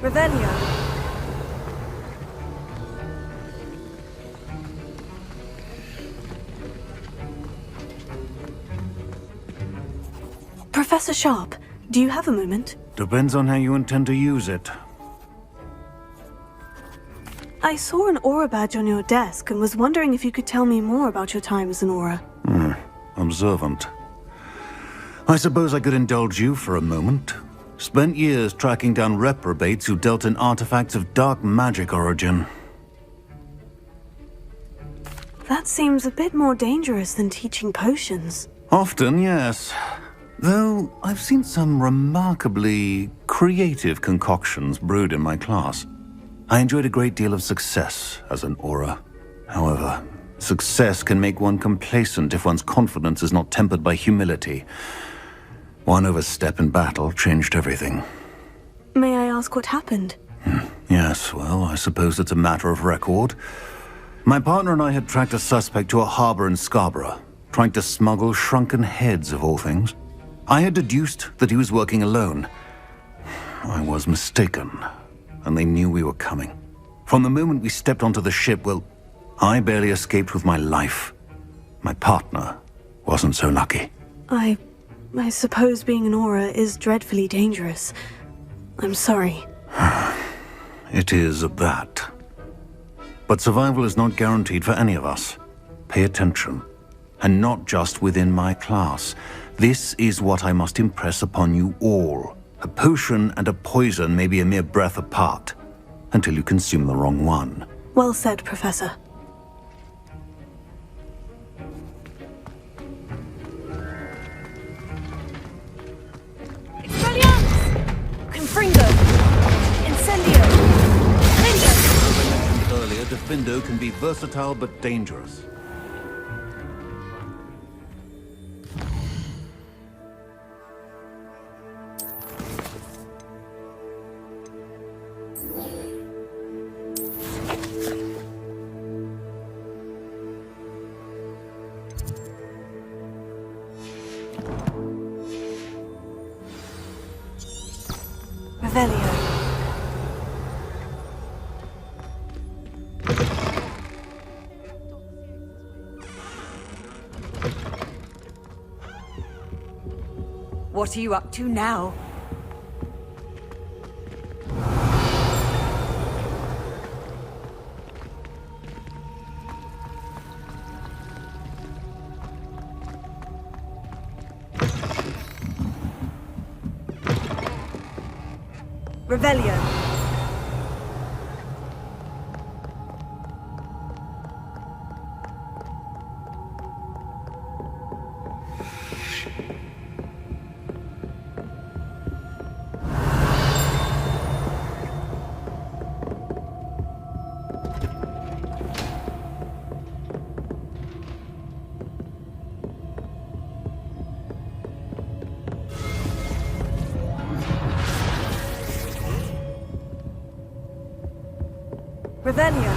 Revelio. Professor Sharp, do you have a moment? Depends on how you intend to use it. I saw an aura badge on your desk and was wondering if you could tell me more about your time as an aura. Observant. I suppose I could indulge you for a moment. Spent years tracking down reprobates who dealt in artifacts of dark magic origin. That seems a bit more dangerous than teaching potions. Often, yes. Though I've seen some remarkably creative concoctions brewed in my class. I enjoyed a great deal of success as an aura. However, success can make one complacent if one's confidence is not tempered by humility. One overstep in battle changed everything. May I ask what happened? Yes, well, I suppose it's a matter of record. My partner and I had tracked a suspect to a harbor in Scarborough, trying to smuggle shrunken heads of all things. I had deduced that he was working alone. I was mistaken, and they knew we were coming. From the moment we stepped onto the ship, well, I barely escaped with my life. My partner wasn't so lucky. I suppose being an aura is dreadfully dangerous. I'm sorry. It is at that. But survival is not guaranteed for any of us. Pay attention. And not just within my class. This is what I must impress upon you all. A potion and a poison may be a mere breath apart, until you consume the wrong one. Well said, Professor. Confringo! Incendio! Earlier, Defindo can be versatile but dangerous. Revelio. What are you up to now? Revelio. Revelio.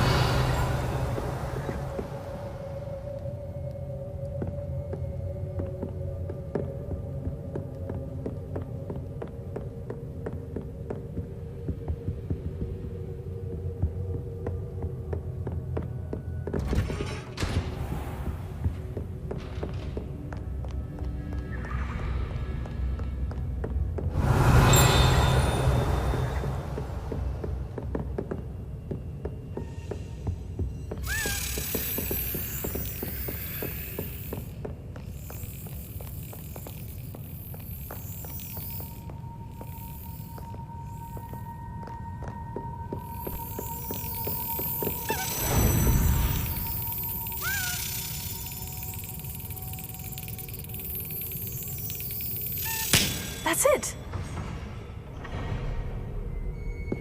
That's it.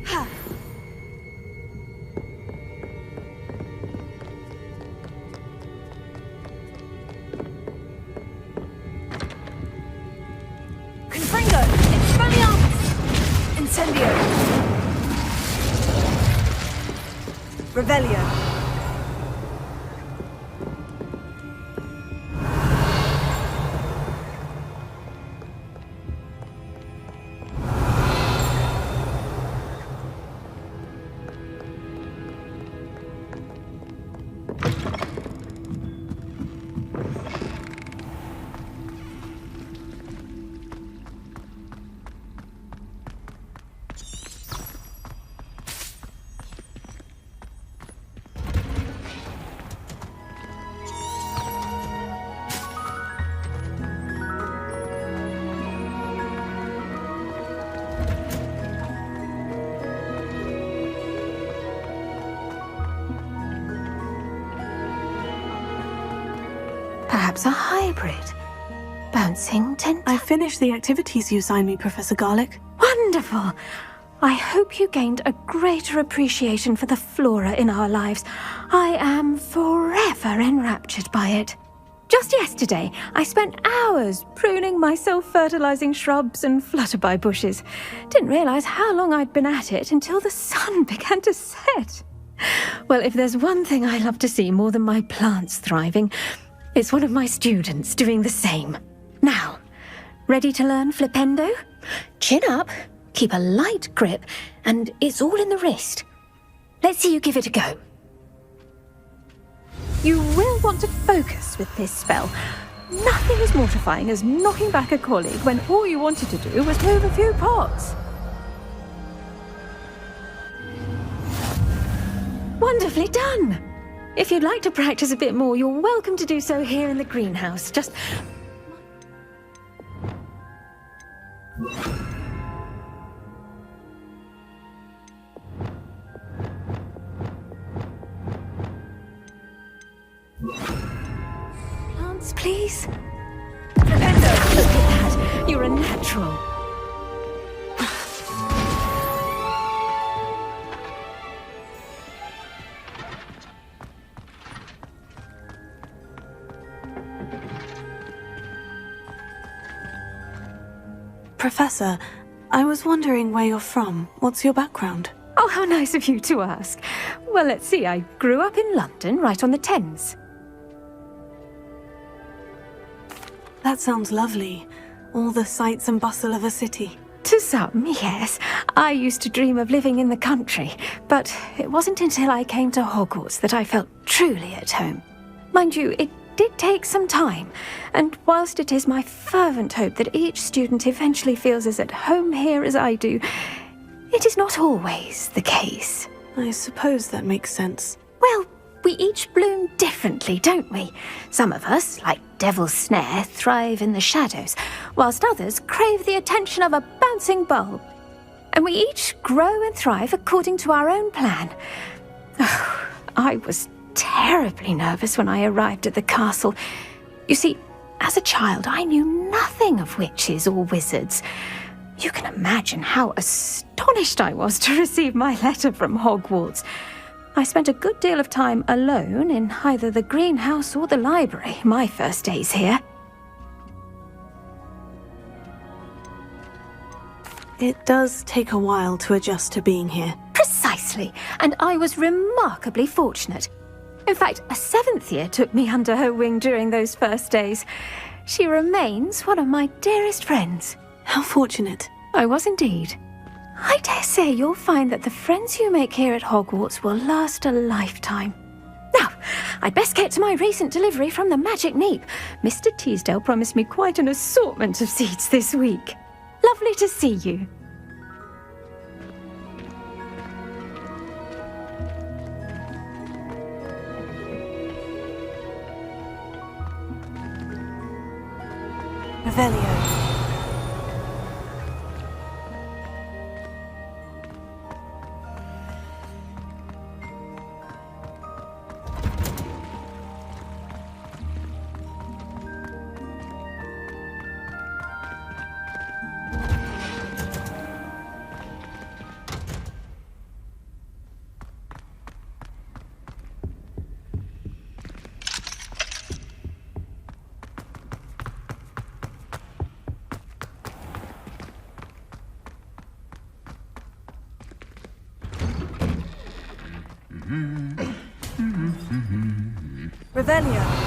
Ha. Confringo! Expelliarmus! Incendio! Revelio. Perhaps a hybrid. Bouncing tent. I finished the activities you signed me, Professor Garlick. Wonderful! I hope you gained a greater appreciation for the flora in our lives. I am forever enraptured by it. Just yesterday, I spent hours pruning my self-fertilizing shrubs and flutterby bushes. Didn't realize how long I'd been at it until the sun began to set. Well, if there's one thing I love to see more than my plants thriving, it's one of my students doing the same. Now, ready to learn Flipendo? Chin up, keep a light grip, and it's all in the wrist. Let's see you give it a go. You will want to focus with this spell. Nothing as mortifying as knocking back a colleague when all you wanted to do was move a few pots. Wonderfully done! If you'd like to practice a bit more, you're welcome to do so here in the greenhouse. Just... plants, please? Flipendo! Look at that! You're a natural. Professor, I was wondering where you're from. What's your background? Oh, how nice of you to ask. Well, let's see. I grew up in London, right on the Thames. That sounds lovely. All the sights and bustle of a city. To some, yes. I used to dream of living in the country, but it wasn't until I came to Hogwarts that I felt truly at home. Mind you, it did take some time, and whilst it is my fervent hope that each student eventually feels as at home here as I do, it is not always the case. I suppose that makes sense. Well, we each bloom differently, don't we? Some of us, like Devil's Snare, thrive in the shadows, whilst others crave the attention of a bouncing bulb. And we each grow and thrive according to our own plan. Oh, I was terribly nervous when I arrived at the castle. You see, as a child, I knew nothing of witches or wizards. You can imagine how astonished I was to receive my letter from Hogwarts. I spent a good deal of time alone in either the greenhouse or the library my first days here. It does take a while to adjust to being here. Precisely, and I was remarkably fortunate. In fact, a 7th year took me under her wing during those first days. She remains one of my dearest friends. How fortunate. I was indeed. I dare say you'll find that the friends you make here at Hogwarts will last a lifetime. Now, I'd best get to my recent delivery from the Magic Neep. Mr. Teasdale promised me quite an assortment of seeds this week. Lovely to see you. Revelio. Revelio.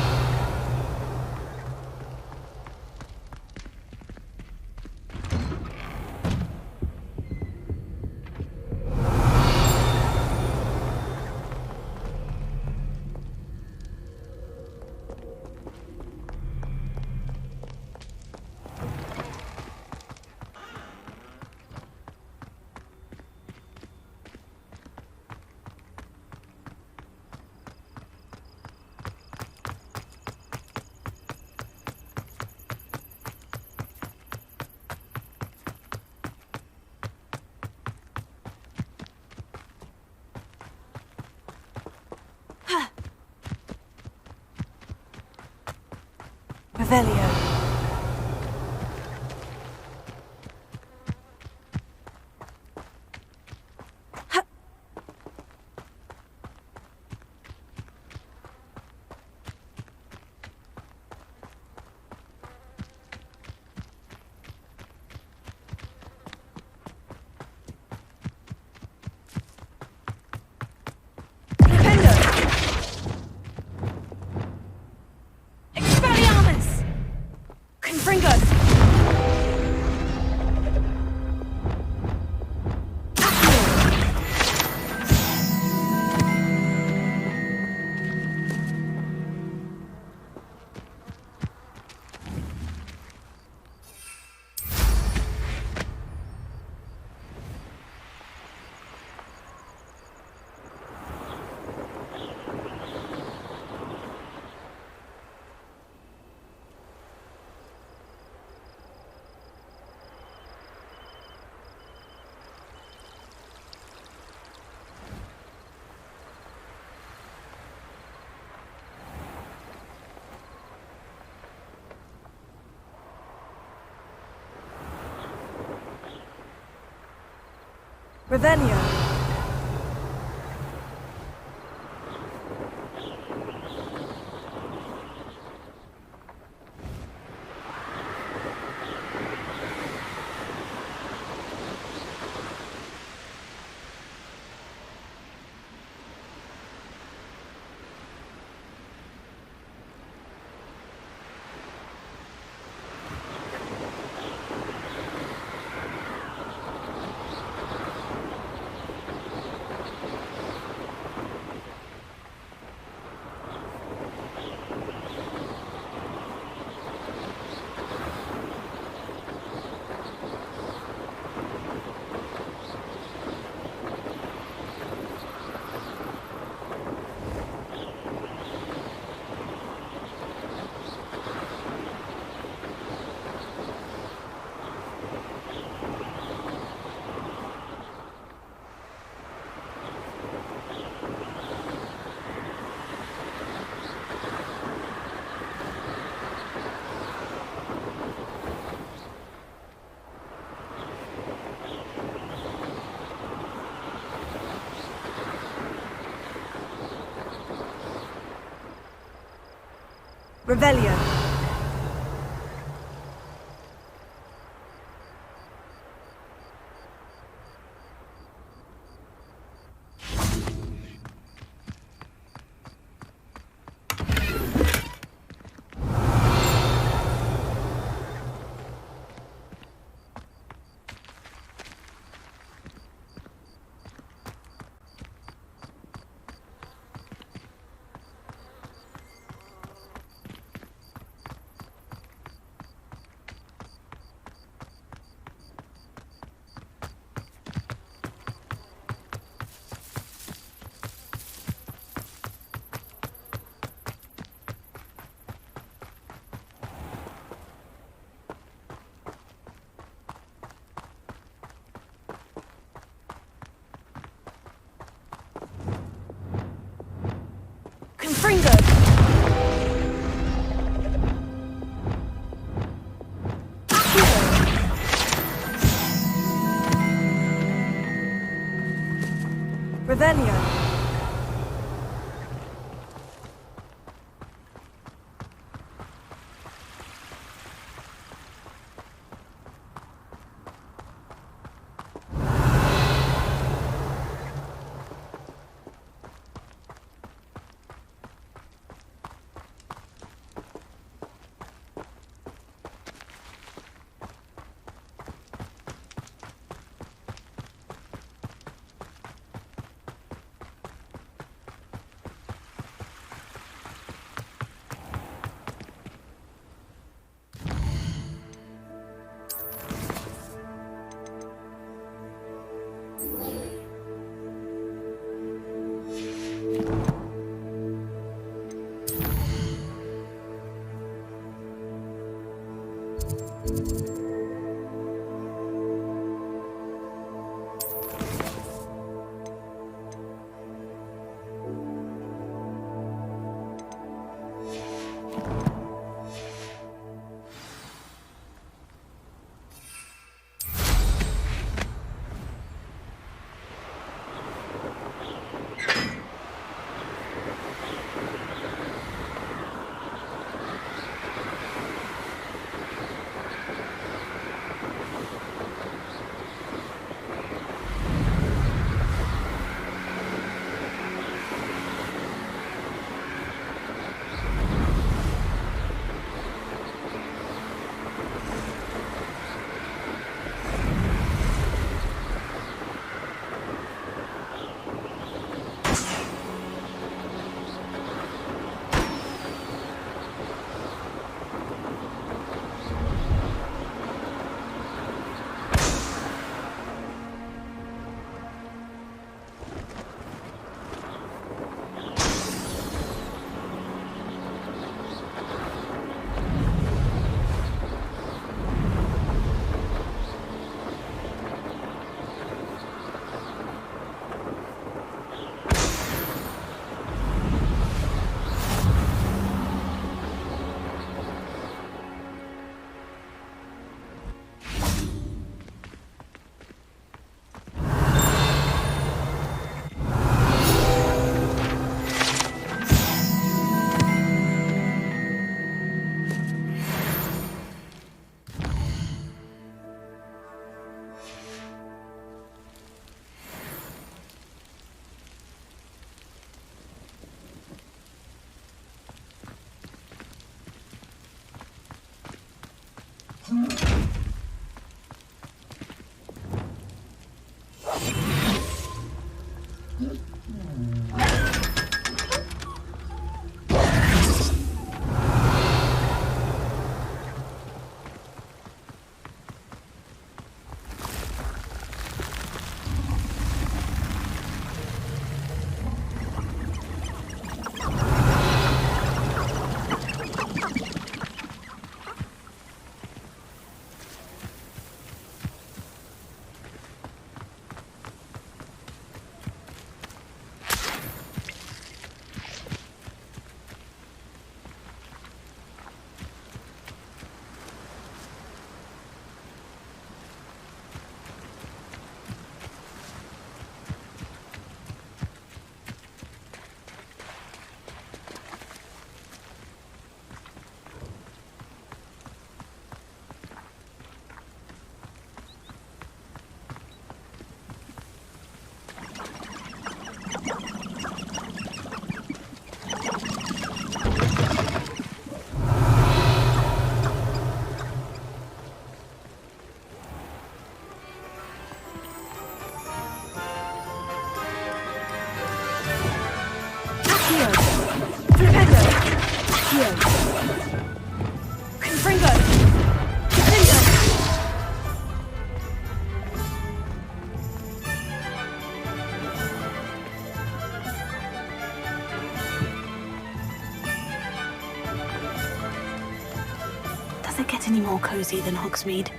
Revelio. Revelio. Revelio. Confringo! Revelio. Does it get any more cozy than Hogsmeade?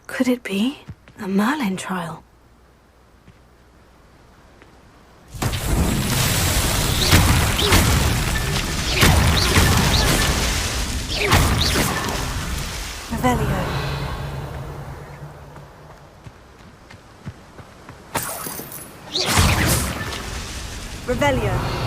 Could it be a Merlin trial? Revelio. Revelio.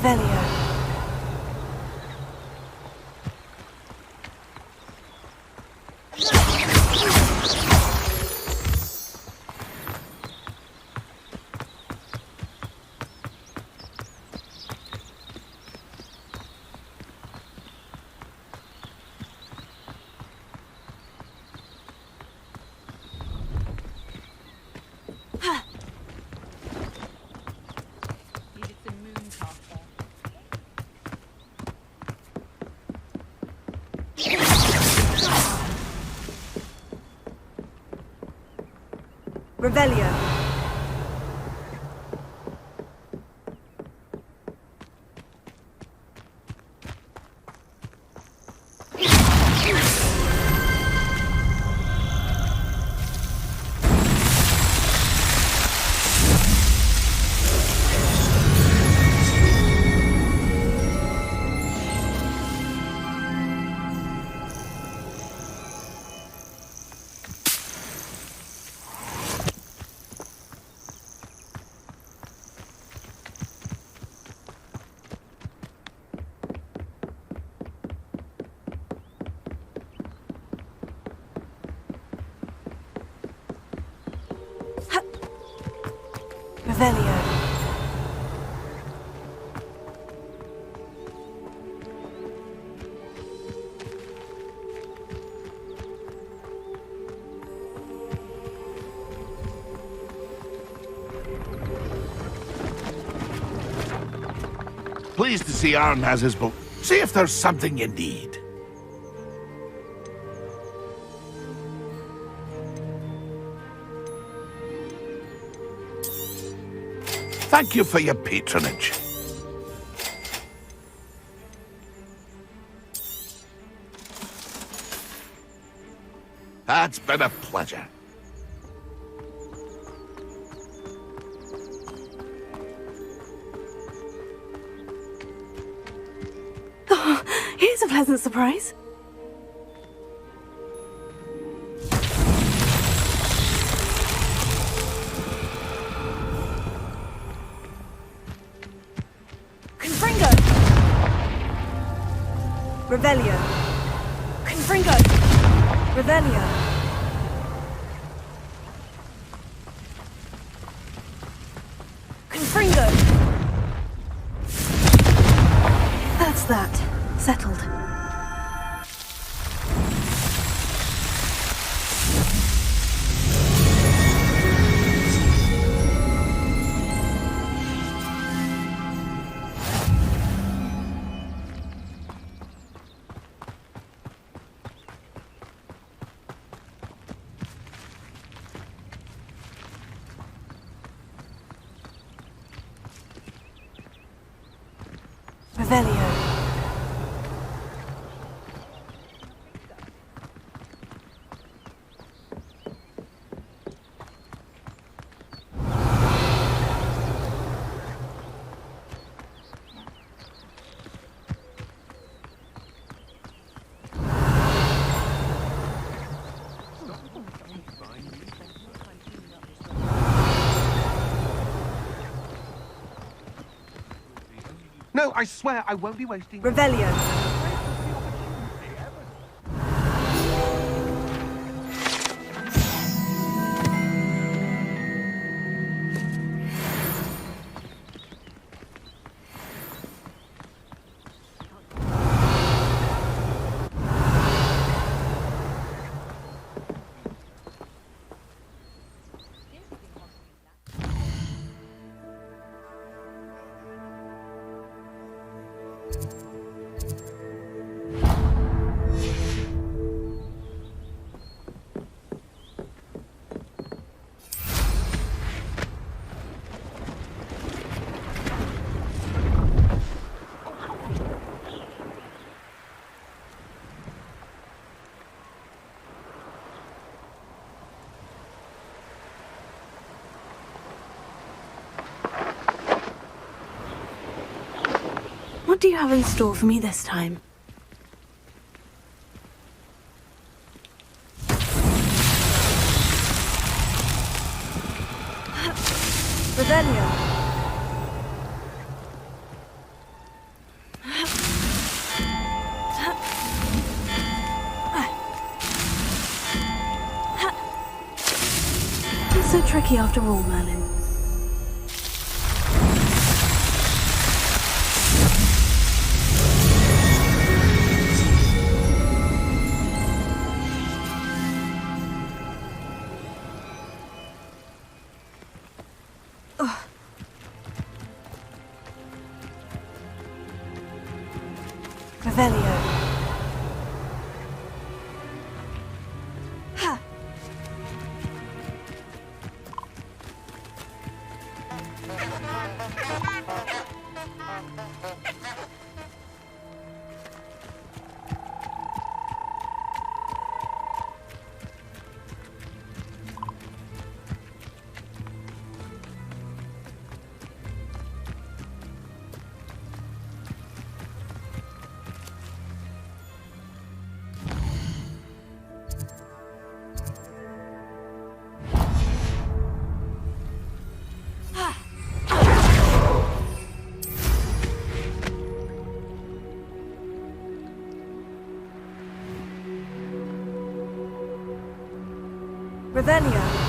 Revelio. Revelio. Revelio. Pleased to see Aaron has his book. See if there's something you need. Thank you for your patronage. It's been a pleasure. Oh, here's a pleasant surprise. Confringo! Revelio. Confringo! Revelio. Confringo! That's that. Settled. Revelio. No, I swear I won't be wasting... Revelio. What do you have in store for me this time? Revelio. It's so tricky after all, Merlin. Revelio. Ha! Revelio.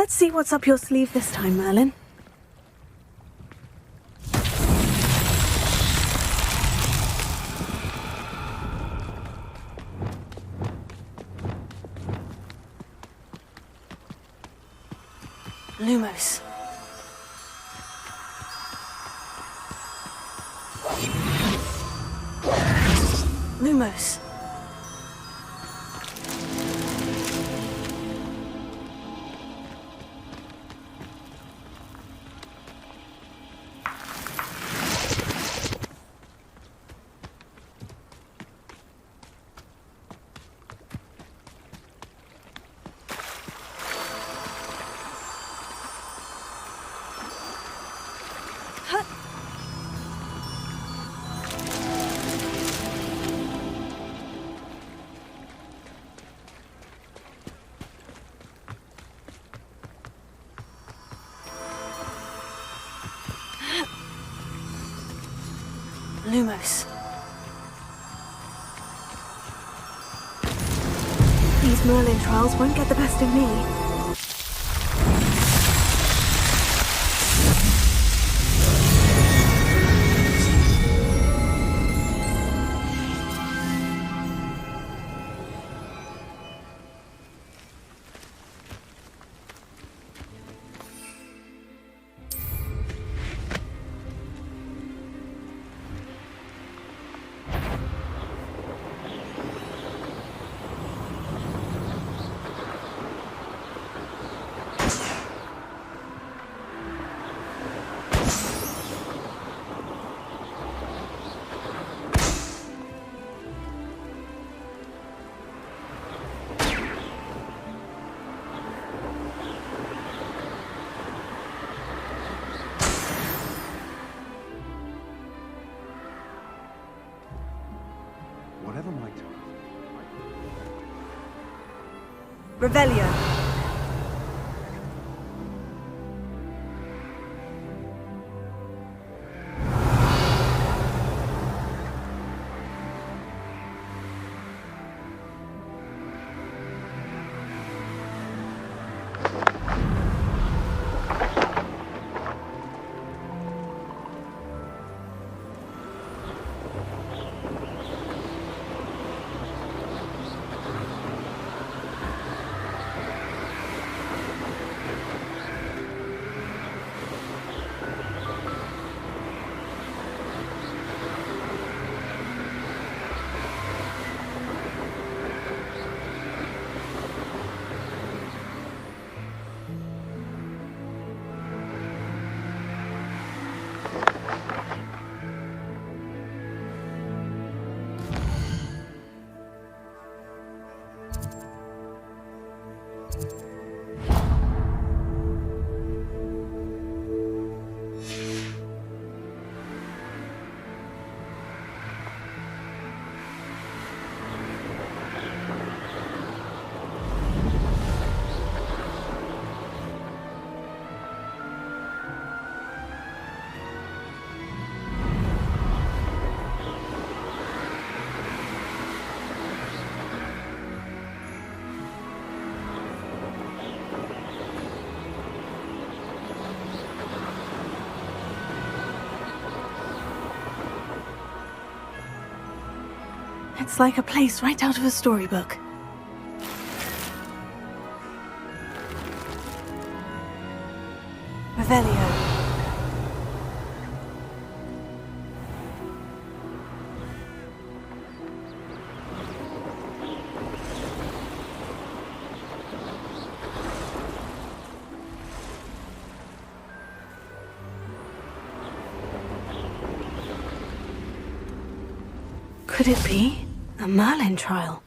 Let's see what's up your sleeve this time, Merlin. Lumos. Lumos. Lumos. These Merlin trials won't get the best of me. Whatever my task. Revelio. It's like a place right out of a storybook. Revelio. Could it be a Merlin trial?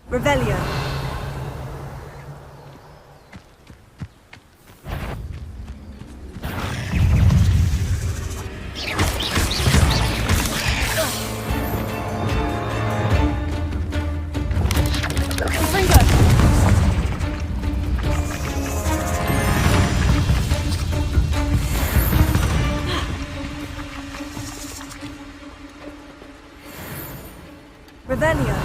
Revelio. Revelio.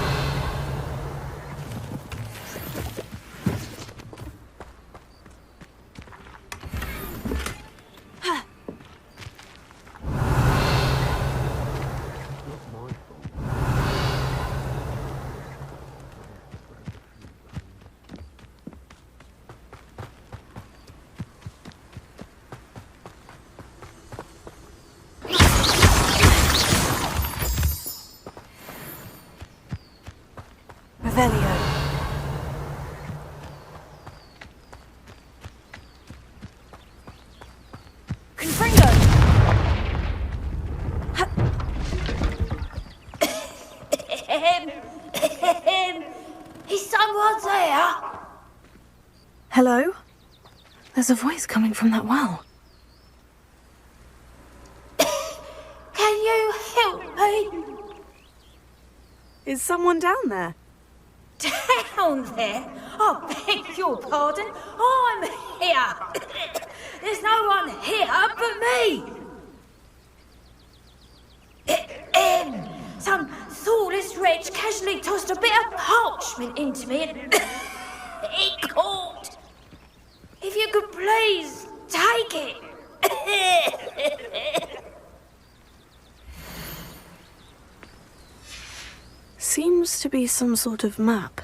Revelio. Confringo! Is someone there? Hello? There's a voice coming from that well. Can you help me? Is someone down there? Down there? I beg your pardon. I'm here. There's no one here but me. Some thoughtless wretch casually tossed a bit of parchment into me and it caught. If you could please take it. Seems to be some sort of map.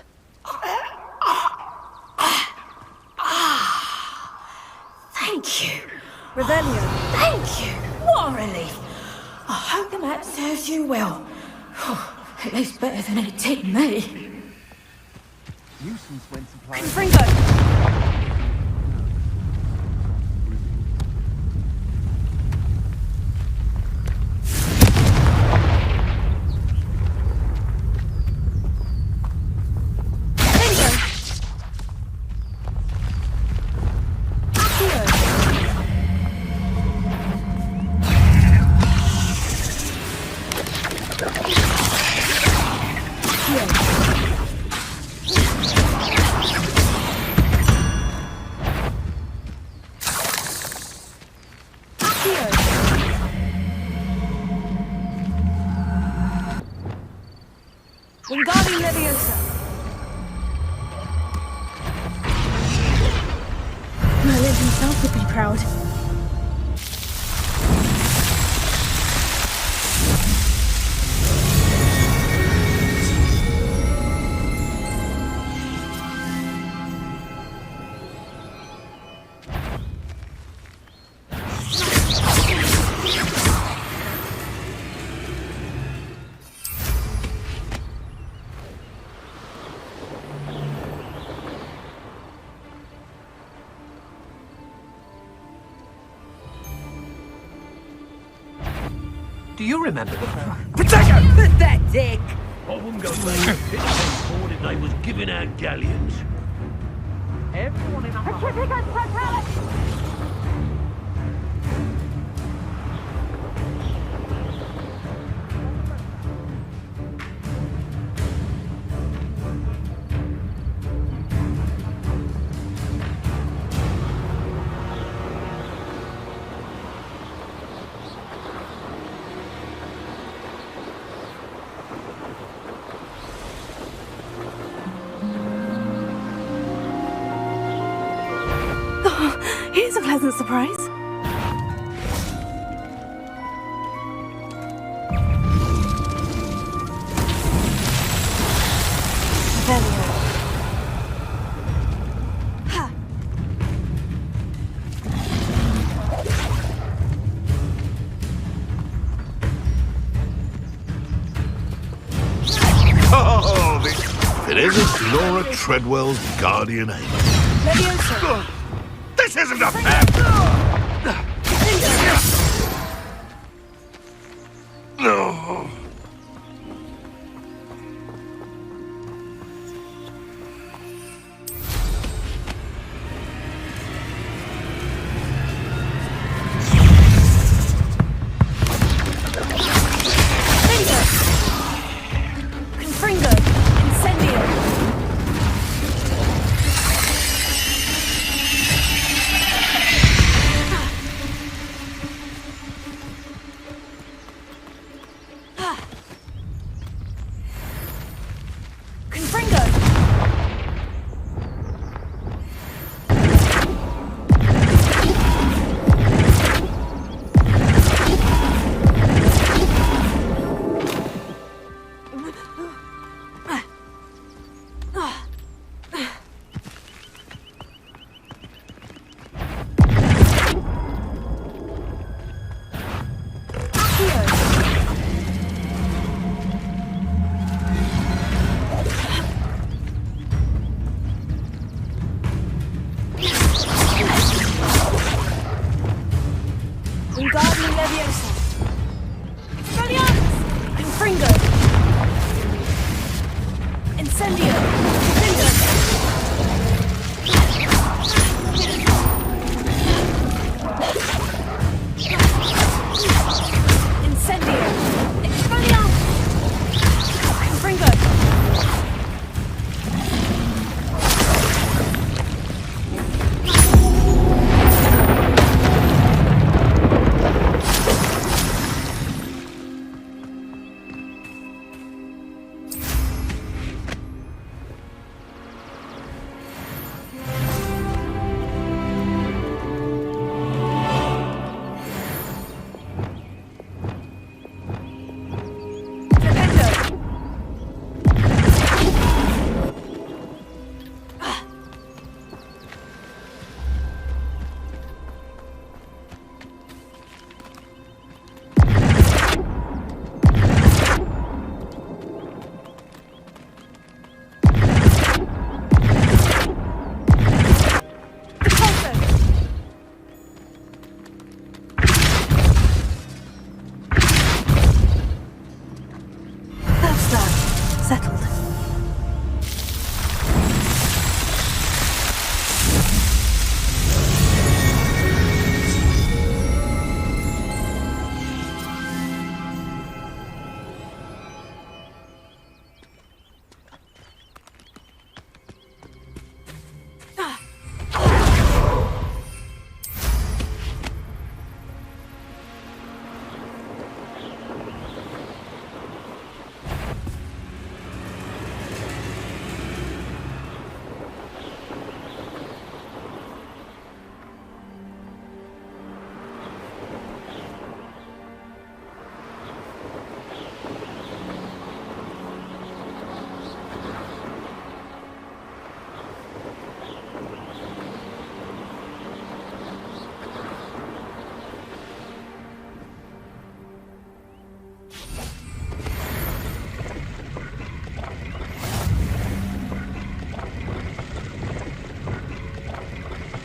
Thank you. Revelio. Thank you. What a relief. I hope the map serves you well. At least better than it did me. Confringo! Wingardium Leviosa. Merlin himself would be proud. Do you remember the Pathetic! I wouldn't go back. It's more that they was giving out galleons. Everyone in a Here's a pleasant surprise. Revelio. Ha! Oh, it isn't Laura Treadwell's guardian angel. Leviosa. This isn't a fair... No. Confringo. Incendio. settled.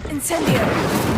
Incendio!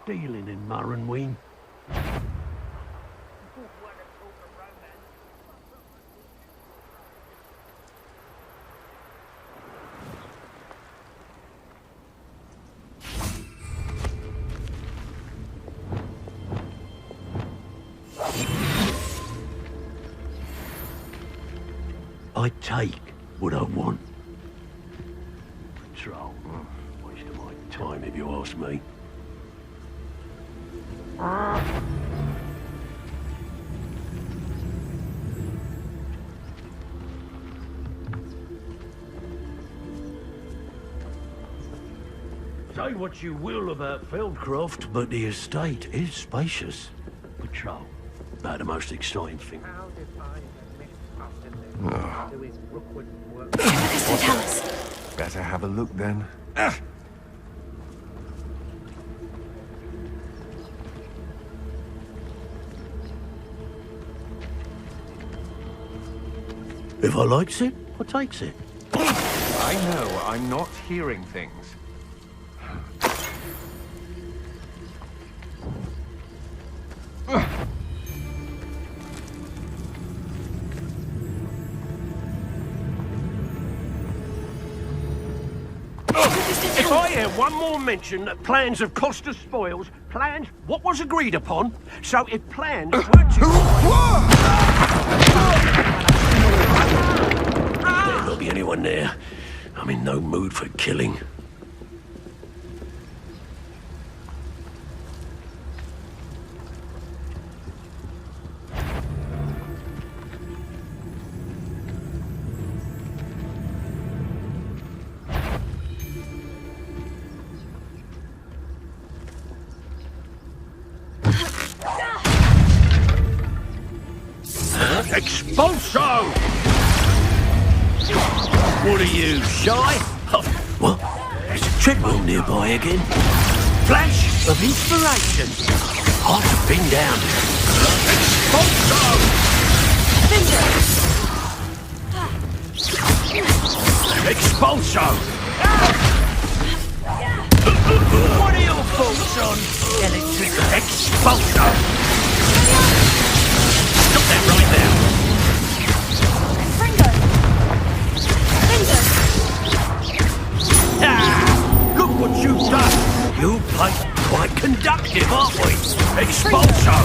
Stealing in Marrenween. I take what I want. Patrol. Waste of my time if you ask me. Say what you will about Feldcroft, but the estate is spacious. Patrol. About the most exciting thing. Better have a look then. If I likes it, I takes it. I know, I'm not hearing things. If I hear one more mention that plans have cost us spoils, plans what was agreed upon, so if plans were to... There'll not be anyone there. I'm in no mood for killing. Expulso! What are you, shy? What? There's a treadmill nearby again. Flash of inspiration. Hard to pin down. Expulso! What are your thoughts on electric expulso? Stop that right now. Look what you've done! You play quite conductive, aren't we? Expulso!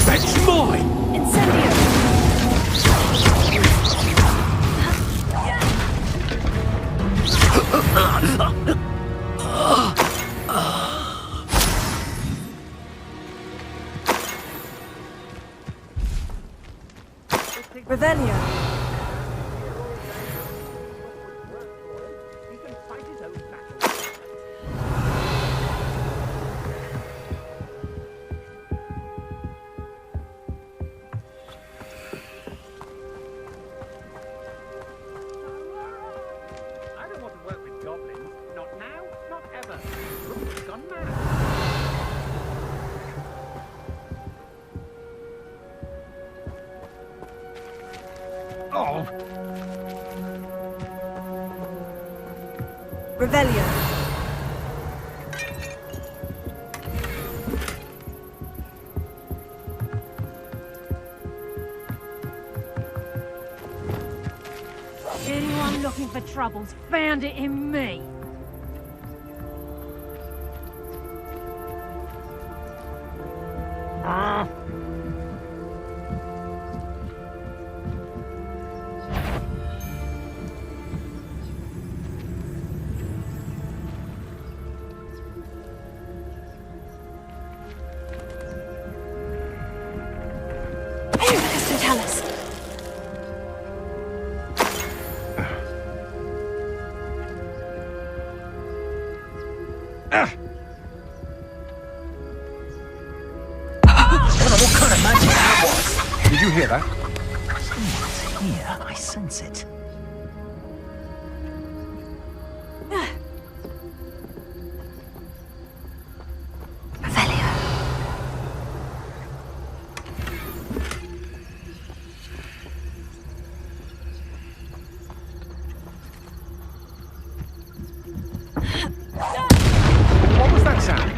That's mine! Revelio. I don't want to work with goblins. Not now, not ever. Rook's gone mad. Oh! Revelio. Anyone looking for troubles found it in me. What kind of magic that was? Did you hear that? Someone's here. I sense it. What was that sound?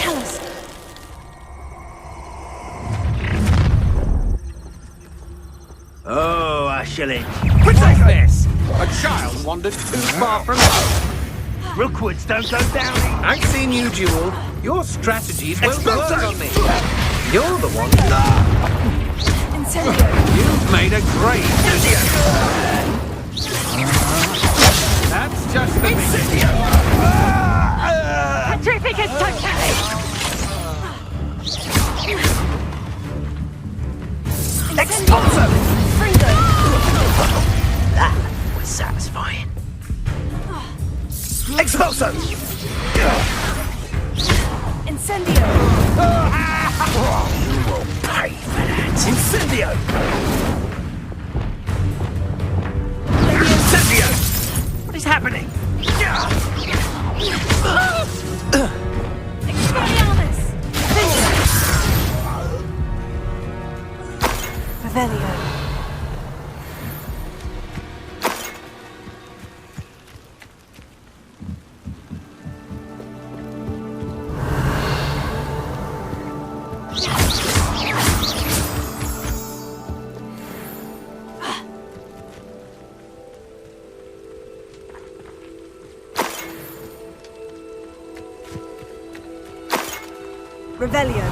Tell us. Oh, I shall it. What's this? A child wandered too far from home. Rookwoods don't go down. I've seen you duel. Your strategies won't work on me. You're the one. You've made a great That's just the I do think it's okay. Expulso! That was satisfying. Expulso! Incendio! You will pay for that. Incendio! Incendio! What is happening? Expelliarmus! Revelio. Revelio.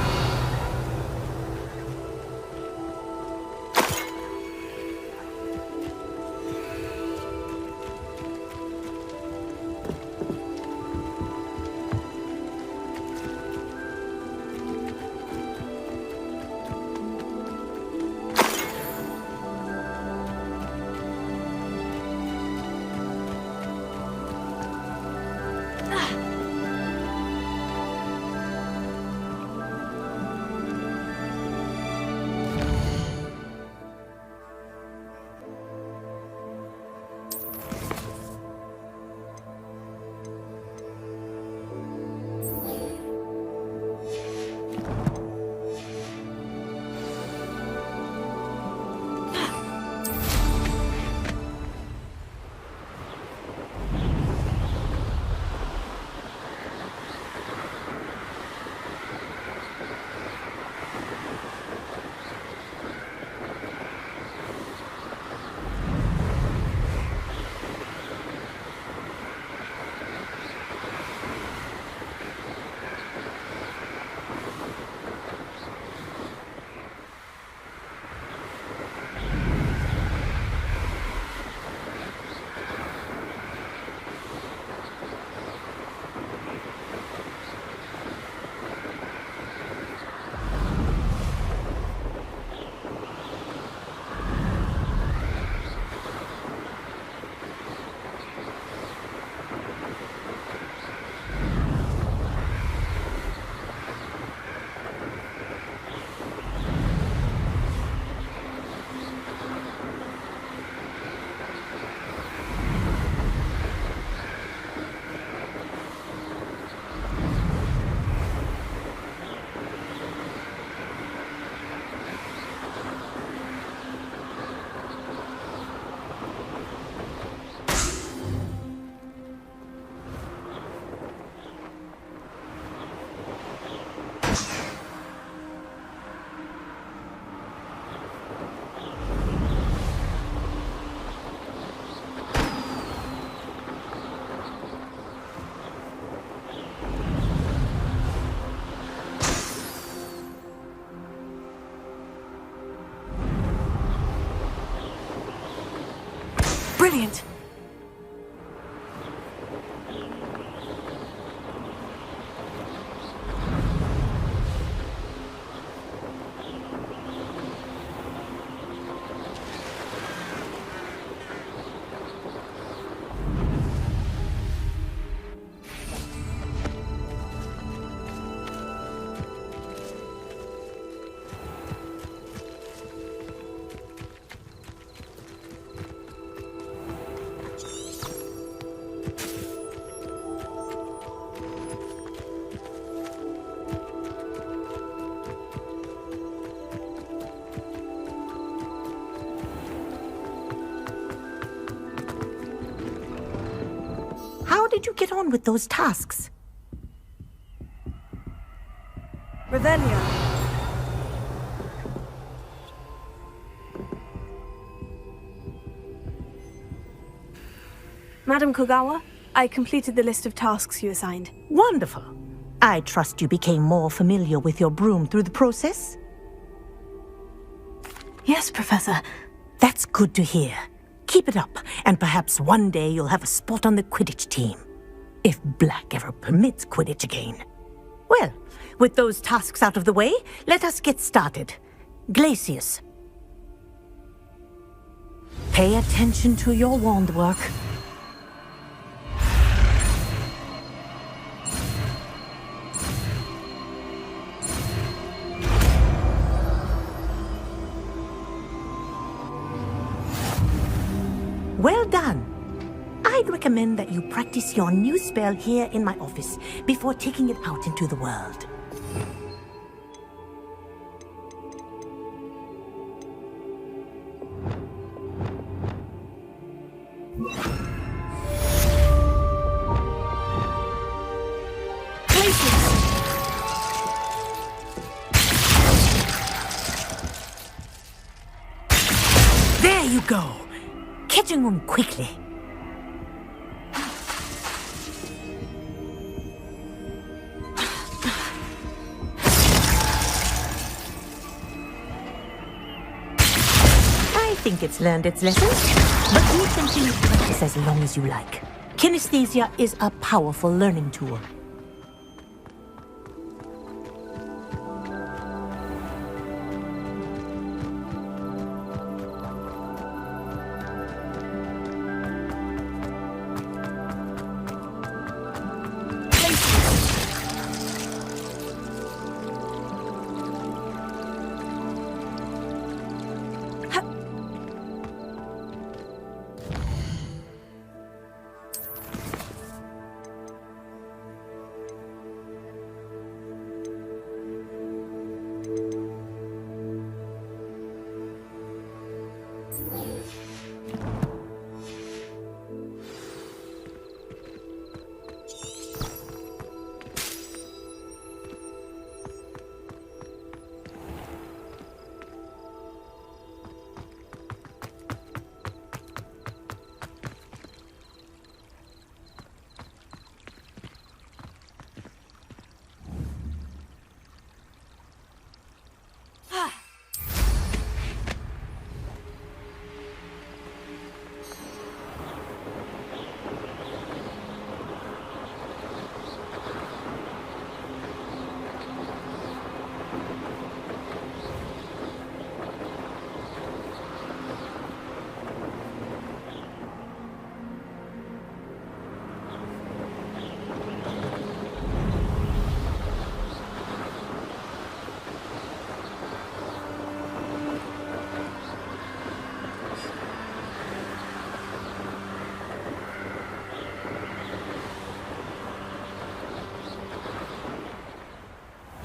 Brilliant. How did you get on with those tasks? Revelio. Madam Kogawa, I completed the list of tasks you assigned. Wonderful. I trust you became more familiar with your broom through the process? Yes, Professor. That's good to hear. Keep it up, and perhaps one day you'll have a spot on the Quidditch team. If Black ever permits Quidditch again. Well, with those tasks out of the way, let us get started. Glacius. Pay attention to your wand work. Well done. I'd recommend that you practice your new spell here in my office before taking it out into the world. There you go. Catching them quickly. I think it's learned its lesson, but you continue to practice as long as you like. Kinesthesia is a powerful learning tool.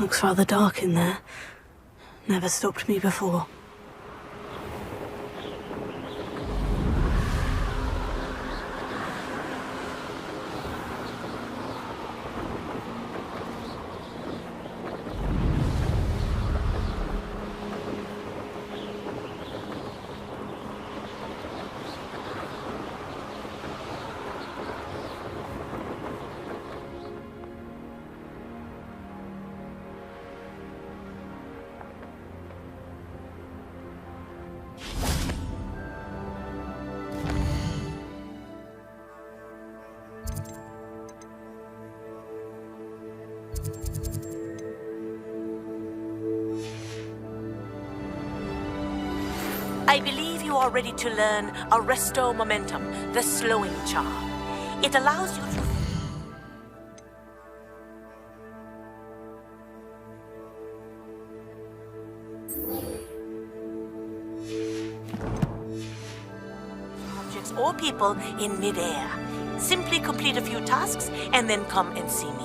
Looks rather dark in there. Never stopped me before. I believe you are ready to learn Arresto Momentum, the slowing charm. It allows you to... objects or people in midair. Simply complete a few tasks and then come and see me.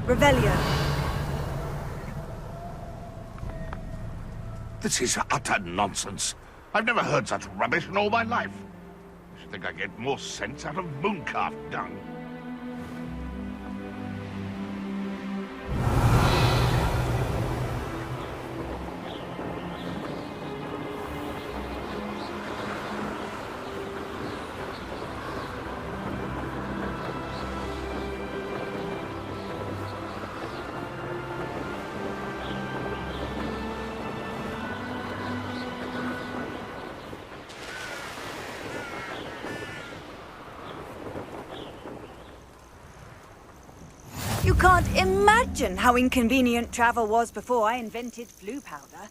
Revelio. This is utter nonsense. I've never heard such rubbish in all my life. I should think I get more sense out of mooncalf dung. You can't imagine how inconvenient travel was before I invented flu powder.